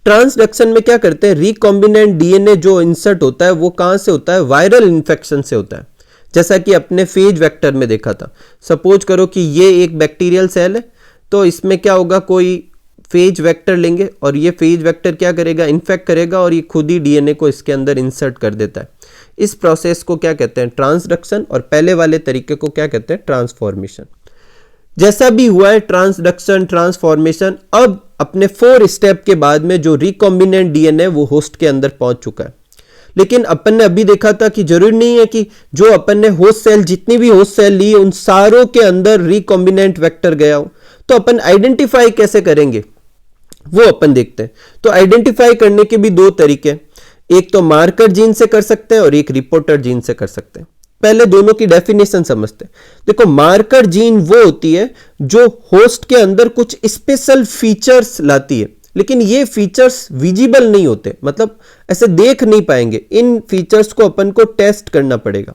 ट्रांसडक्शन में क्या करते हैं, रिकॉम्बिनेंट डीएनए जो इंसर्ट होता है वो कहां से होता है, वायरल इन्फेक्शन से होता है, जैसा कि अपने फेज वेक्टर में देखा था। सपोज करो कि ये एक बैक्टीरियल सेल है, तो इसमें क्या होगा, कोई फेज वेक्टर लेंगे और ये फेज वेक्टर क्या करेगा, इन्फेक्ट करेगा और ये खुद ही डीएनए को इसके अंदर इंसर्ट कर देता है। इस प्रोसेस को क्या कहते हैं, ट्रांसडक्शन, और पहले वाले तरीके को क्या कहते हैं, ट्रांसफॉर्मेशन। जैसा भी हुआ है ट्रांसडक्शन, ट्रांसफॉर्मेशन, अब अपने 4 स्टेप के बाद में जो रिकॉम्बिनेंट डीएनए वो होस्ट के अंदर पहुंच चुका है। लेकिन अपन ने अभी देखा था कि जरूरी नहीं है कि जो अपन ने होस्ट सेल, जितनी भी होस्ट सेल ली उन सारों के अंदर रिकॉम्बिनेंट वेक्टर गया हो। तो अपन आइडेंटिफाई कैसे करेंगे वो अपन देखते हैं। तो आइडेंटिफाई करने के भी 2 तरीके हैं, एक तो मार्कर जीन से कर सकते हैं और एक रिपोर्टर जीन से कर सकते हैं। पहले दोनों की डेफिनेशन समझते हैं। देखो, मार्कर जीन वो होती है जो होस्ट के अंदर कुछ स्पेशल फीचर्स लाती है, लेकिन ये फीचर्स विजिबल नहीं होते, मतलब ऐसे देख नहीं पाएंगे। इन फीचर्स को अपन को टेस्ट करना पड़ेगा।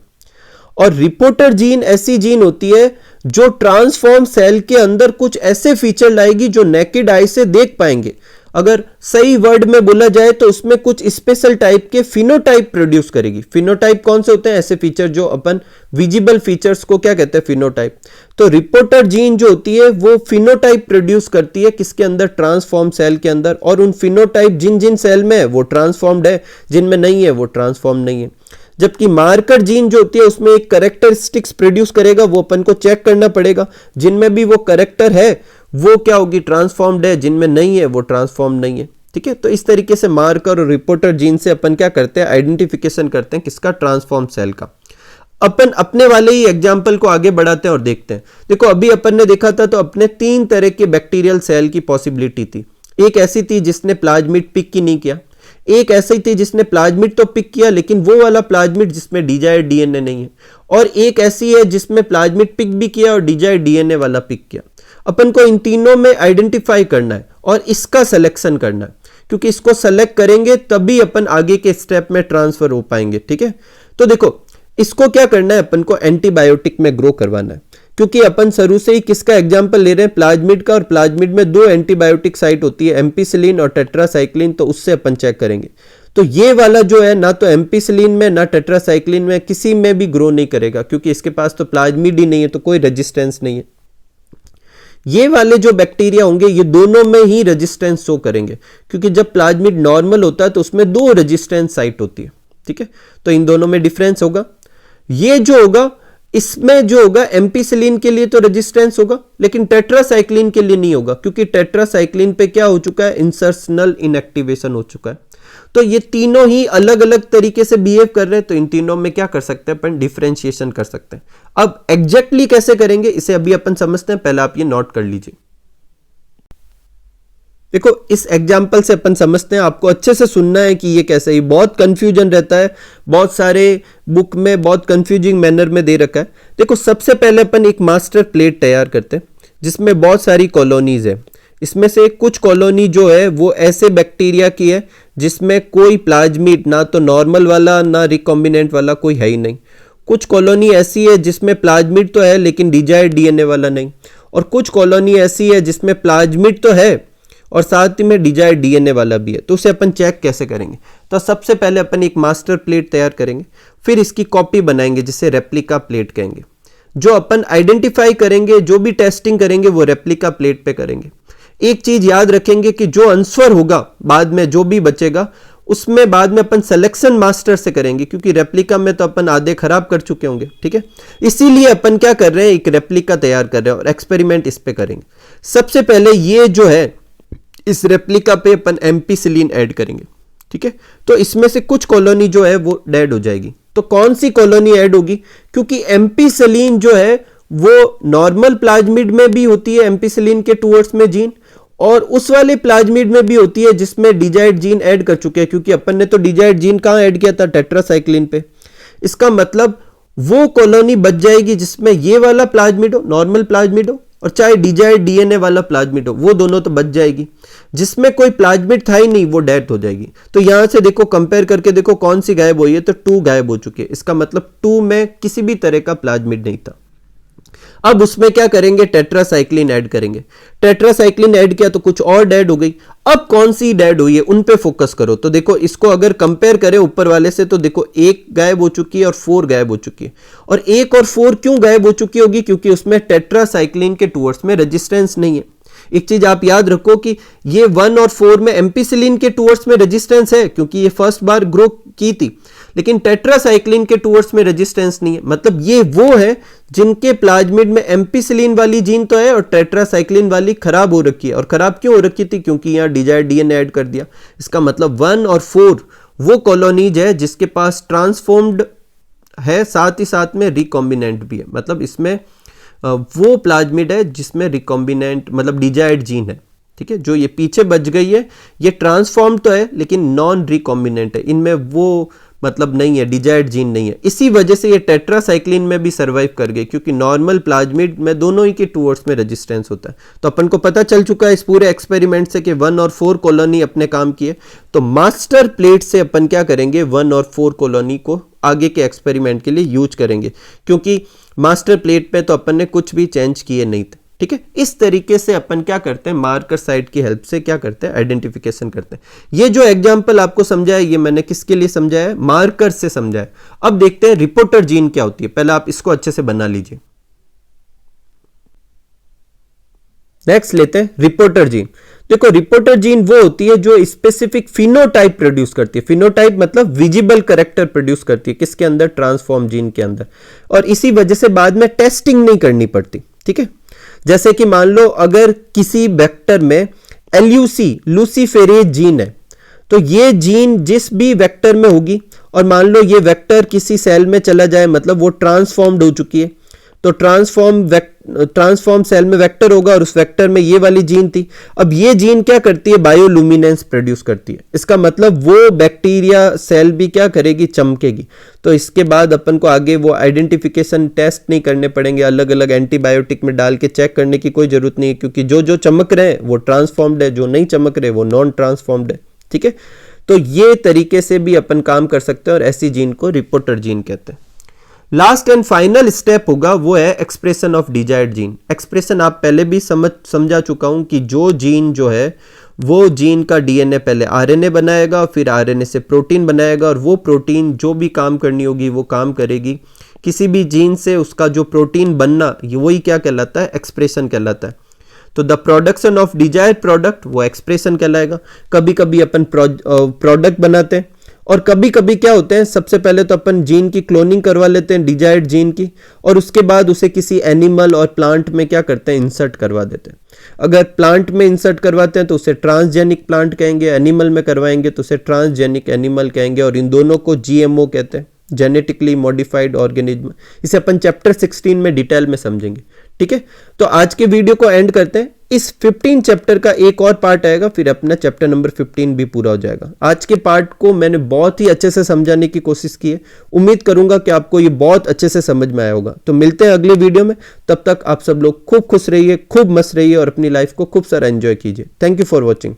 और रिपोर्टर जीन ऐसी जीन होती है जो ट्रांसफॉर्म सेल के अंदर कुछ ऐसे फीचर लाएगी जो नेकेड आई से देख पाएंगे। अगर सही वर्ड में बोला जाए तो उसमें कुछ स्पेशल टाइप के फिनोटाइप प्रोड्यूस करेगी। फिनोटाइप कौन से होते हैं, ऐसे फीचर जो अपन विजिबल फीचर्स को क्या कहते हैं, फिनोटाइप। तो रिपोर्टर जीन जो होती है वो फिनोटाइप प्रोड्यूस करती है किसके अंदर, ट्रांसफॉर्म सेल के अंदर। और उन फिनोटाइप जिन जिन सेल में है वो ट्रांसफॉर्म्ड है, जिनमें नहीं है वो ट्रांसफॉर्म नहीं है। जबकि मार्कर जीन जो होती है उसमें एक कैरेक्टरिस्टिक्स प्रोड्यूस करेगा, वो अपन को चेक करना पड़ेगा। जिनमें भी वो कैरेक्टर है वो क्या होगी, ट्रांसफॉर्म्ड है, जिनमें नहीं है वो ट्रांसफॉर्म नहीं है। ठीक है, तो इस तरीके से मार्कर और रिपोर्टर जीन से अपन क्या करते हैं, आइडेंटिफिकेशन करते हैं किसका, ट्रांसफॉर्म सेल का। अपन अपने वाले ही एग्जाम्पल को आगे बढ़ाते हैं और देखते हैं। देखो, अभी अपन ने देखा था तो अपने 3 तरह के बैक्टीरियल सेल की पॉसिबिलिटी थी। एक ऐसी थी जिसने प्लाज्मिड पिक ही नहीं किया, एक ऐसी थी जिसने प्लाज्मिड तो पिक किया लेकिन वो वाला प्लाज्मिड जिसमें डिजायर्ड डीएनए नहीं है, और एक ऐसी है जिसमें प्लाज्मिड पिक भी किया और डिजायर्ड डीएनए वाला पिक किया। अपन को इन तीनों में आइडेंटिफाई करना है और इसका सिलेक्शन करना है, क्योंकि इसको सेलेक्ट करेंगे तभी अपन आगे के स्टेप में ट्रांसफर हो पाएंगे। ठीक है, तो देखो इसको क्या करना है, अपन को एंटीबायोटिक में ग्रो करवाना है, क्योंकि अपन शुरू से ही किसका एग्जांपल ले रहे हैं, प्लाज्मिड का। और प्लाज्मिड में 2 एंटीबायोटिक साइट होती है, एम्पिसिलिन और टेट्रासाइक्लिन, तो उससे अपन चेक करेंगे। तो ये वाला जो है ना तो एम्पिसिलिन में ना टेट्रासाइक्लिन में किसी में भी ग्रो नहीं करेगा, क्योंकि इसके पास तो प्लाज्मिड ही नहीं है, तो कोई रेजिस्टेंस नहीं है। ये वाले जो बैक्टीरिया होंगे ये दोनों में ही रेजिस्टेंस शो करेंगे, क्योंकि जब प्लाज्मिड नॉर्मल होता है तो उसमें 2 रेजिस्टेंस साइट होती है। ठीक है, तो इन दोनों में डिफरेंस होगा। ये जो होगा इसमें जो होगा एम्पिसिलिन के लिए तो रेजिस्टेंस होगा, लेकिन टेट्रासाइक्लिन के लिए नहीं होगा, क्योंकि टेट्रासाइक्लिन पे क्या हो चुका है, इंसर्शनल इनएक्टिवेशन हो चुका है। तो ये तीनों ही अलग अलग तरीके से बिहेव कर रहे हैं, तो इन तीनों में क्या कर सकते हैं अपन, डिफरेंशिएशन कर सकते हैं। अब एग्जैक्टली कैसे करेंगे इसे अभी अपन समझते हैं, पहले आप ये नोट कर लीजिए। देखो, इस एग्जाम्पल से अपन समझते हैं, आपको अच्छे से सुनना है कि ये कैसे, ही बहुत कंफ्यूजन रहता है, बहुत सारे बुक में बहुत कंफ्यूजिंग मैनर में दे रखा है। देखो, सबसे पहले अपन एक मास्टर प्लेट तैयार करते हैं जिसमें बहुत सारी कॉलोनीज है। इसमें से कुछ कॉलोनी जो है वो ऐसे बैक्टीरिया की है जिसमें कोई प्लाज्मिड, ना तो नॉर्मल वाला ना रिकॉम्बिनेंट वाला, कोई है ही नहीं। कुछ कॉलोनी ऐसी है जिसमें प्लाज्मिड तो है लेकिन डिजायर्ड डीएनए वाला नहीं, और कुछ कॉलोनी ऐसी है जिसमें प्लाज्मिड तो है और साथ ही में डिजायर्ड डीएनए वाला भी है। तो उसे अपन चेक कैसे करेंगे, तो सबसे पहले अपन एक मास्टर प्लेट तैयार करेंगे, फिर इसकी कॉपी बनाएंगे जिसे रेप्लिका प्लेट कहेंगे। जो अपन आइडेंटिफाई करेंगे, जो भी टेस्टिंग करेंगे वो रेप्लिका प्लेट पे करेंगे। एक चीज याद रखेंगे कि जो आंसर होगा बाद में, जो भी बचेगा उसमें बाद में अपन सिलेक्शन मास्टर से करेंगे, क्योंकि रेप्लिका में तो अपन आधे खराब कर चुके होंगे। ठीक है, इसीलिए अपन क्या कर रहे हैं, एक रेप्लिका तैयार कर रहे हैं और एक्सपेरिमेंट इस पे करेंगे। सबसे पहले ये जो है इस रेप्लिका पे अपन एम्पिसिलिन ऐड करेंगे। ठीक है, तो इसमें से कुछ कॉलोनी जो है वो डेड हो जाएगी। तो कौन सी कॉलोनी ऐड होगी, क्योंकि एम्पिसिलिन जो है वो नॉर्मल प्लाज्मिड में भी होती है, एम्पिसिलिन के टूवर्ड्स में जीन, और उस वाले प्लाज्मिड में भी होती है जिसमें डिजाइड जीन ऐड कर चुके हैं, क्योंकि अपन ने तो डिजाइड जीन कहां ऐड किया था, टेट्रासाइक्लिन पे। इसका मतलब वो कॉलोनी बच जाएगी जिसमें ये वाला प्लाज्मिड हो, नॉर्मल प्लाज्मिड हो, और चाहे डिजाइड डीएनए वाला प्लाज्मिड हो, वो दोनों तो बच जाएगी। जिसमें कोई प्लाज्मिड था ही नहीं वो डेथ हो जाएगी। तो यहां से देखो, कंपेयर करके देखो कौन सी गायब हुई है, तो 2 गायब हो चुकी है। इसका मतलब 2 में किसी भी तरह का प्लाज्मिड नहीं था। अब उसमें क्या करेंगे, टेट्रासाइक्लिन ऐड करेंगे। टेट्रासाइक्लिन ऐड किया तो कुछ और डेड हो गई। अब कौन सी डेड हुई है उन पे फोकस करो। तो देखो इसको अगर कंपेयर करें ऊपर वाले से, तो देखो 1 गायब हो चुकी है और 4 गायब हो चुकी है। और 1 और 4 क्यों गायब हो चुकी होगी, क्योंकि उसमें टेट्रासाइक्लिन के टूवर्ड्स में रेजिस्टेंस नहीं है। एक चीज आप याद रखो कि ये 1 और 4 में एम्पिसिलिन के टूवर्ड्स में रेजिस्टेंस है, क्योंकि ये फर्स्ट बार ग्रो की थी, लेकिन टेट्रासाइक्लिन के टूवर्ड्स में रेजिस्टेंस नहीं है। मतलब ये वो है जिनके प्लाज्मिड में एम्पिसिलिन वाली जीन तो है और टेट्रासाइक्लिन वाली खराब हो रखी है। और खराब क्यों हो रखी थी, क्योंकि यहाँ डिजाइड डीएनए ऐड कर दिया। इसका मतलब 1 और 4 वो कॉलोनीज है जिसके पास ट्रांसफॉर्म्ड है, साथ ही साथ में रिकॉम्बिनेंट भी है। मतलब इसमें वो प्लाज्मिड है जिसमें रिकॉम्बिनेंट मतलब डिजाइड जीन है, ठीक है। जो ये पीछे बच गई है ये ट्रांसफॉर्म तो है लेकिन नॉन रिकॉम्बिनेंट है, इनमें वो मतलब नहीं है, डिजाइड जीन नहीं है। इसी वजह से ये टेट्रासाइक्लिन में भी सर्वाइव कर गए, क्योंकि नॉर्मल प्लाज्मिड में दोनों ही के टूवर्ड्स में रेजिस्टेंस होता है। तो अपन को पता चल चुका है इस पूरे एक्सपेरिमेंट से कि 1 और 4 कॉलोनी अपने काम किए। तो मास्टर प्लेट से अपन क्या करेंगे, 1 और 4 कॉलोनी को आगे के एक्सपेरिमेंट के लिए यूज करेंगे, क्योंकि मास्टर प्लेट पे तो अपन ने कुछ भी चेंज किए नहीं थे, ठीक है। इस तरीके से अपन क्या करते हैं, मार्कर साइट की हेल्प से क्या करते हैं, आइडेंटिफिकेशन करते हैं। ये जो एग्जांपल आपको समझाया ये मैंने किसके लिए समझाया है, मार्कर से समझाया। अब देखते हैं रिपोर्टर जीन क्या होती है। पहले आप इसको अच्छे से बना लीजिए। नेक्स्ट लेते हैं रिपोर्टर जीन। देखो रिपोर्टर जीन वो होती है जो स्पेसिफिक फिनोटाइप प्रोड्यूस करती है। फिनोटाइप मतलब विजिबल कैरेक्टर प्रोड्यूस करती है, किसके अंदर, ट्रांसफॉर्म जीन के अंदर। और इसी वजह से बाद में टेस्टिंग नहीं करनी पड़ती, ठीक है। जैसे कि मान लो अगर किसी वेक्टर में LUC लूसीफेरेज जीन है, तो ये जीन जिस भी वेक्टर में होगी, और मान लो ये वेक्टर किसी सेल में चला जाए, मतलब वो ट्रांसफॉर्म्ड हो चुकी है, तो ट्रांसफॉर्म सेल में वेक्टर होगा और उस वेक्टर में ये वाली जीन थी। अब ये जीन क्या करती है, बायोलुमिनेंस प्रोड्यूस करती है। इसका मतलब वो बैक्टीरिया सेल भी क्या करेगी, चमकेगी। तो इसके बाद अपन को आगे वो आइडेंटिफिकेशन टेस्ट नहीं करने पड़ेंगे, अलग अलग एंटीबायोटिक में डाल के चेक करने की कोई जरूरत नहीं है, क्योंकि जो जो चमक रहे हैं वो ट्रांसफॉर्म्ड है, जो नहीं चमक रहे वो नॉन ट्रांसफॉर्म्ड है, ठीक है। तो ये तरीके से भी अपन काम कर सकते हैं और ऐसी जीन को रिपोर्टर जीन कहते हैं। लास्ट एंड फाइनल स्टेप होगा वो है expression of desired gene. Expression आप पहले भी समझा चुका हूं कि जो जीन जो है वो जीन का डीएनए पहले आरएनए बनाएगा, फिर आरएनए से प्रोटीन बनाएगा, और वो प्रोटीन जो भी काम करनी होगी वो काम करेगी। किसी भी जीन से उसका जो प्रोटीन बनना वही क्या कहलाता है, एक्सप्रेशन कहलाता है। तो the production of desired product वो एक्सप्रेशन कहलाएगा। कभी कभी अपन प्रोडक्ट बनाते हैं, और कभी कभी क्या होते हैं, सबसे पहले तो अपन जीन की क्लोनिंग करवा लेते हैं, डिजायर्ड जीन की, और उसके बाद उसे किसी एनिमल और प्लांट में क्या करते हैं, इंसर्ट करवा देते हैं। अगर प्लांट में इंसर्ट करवाते हैं तो उसे ट्रांसजेनिक प्लांट कहेंगे, एनिमल में करवाएंगे तो उसे ट्रांसजेनिक एनिमल कहेंगे, और इन दोनों को GMO कहते हैं, जेनेटिकली मॉडिफाइड ऑर्गेनिज्म। इसे अपन चैप्टर 16 में डिटेल में समझेंगे, ठीक है। तो आज के वीडियो को एंड करते हैं। इस 15 चैप्टर का एक और पार्ट आएगा, फिर अपना चैप्टर नंबर 15 भी पूरा हो जाएगा। आज के पार्ट को मैंने बहुत ही अच्छे से समझाने की कोशिश की है। उम्मीद करूंगा कि आपको ये बहुत अच्छे से समझ में आया होगा। तो मिलते हैं अगले वीडियो में, तब तक आप सब लोग खूब खुश रहिए, खूब मस्त रहिए और अपनी लाइफ को खूब सारा एंजॉय कीजिए। Thank you for watching.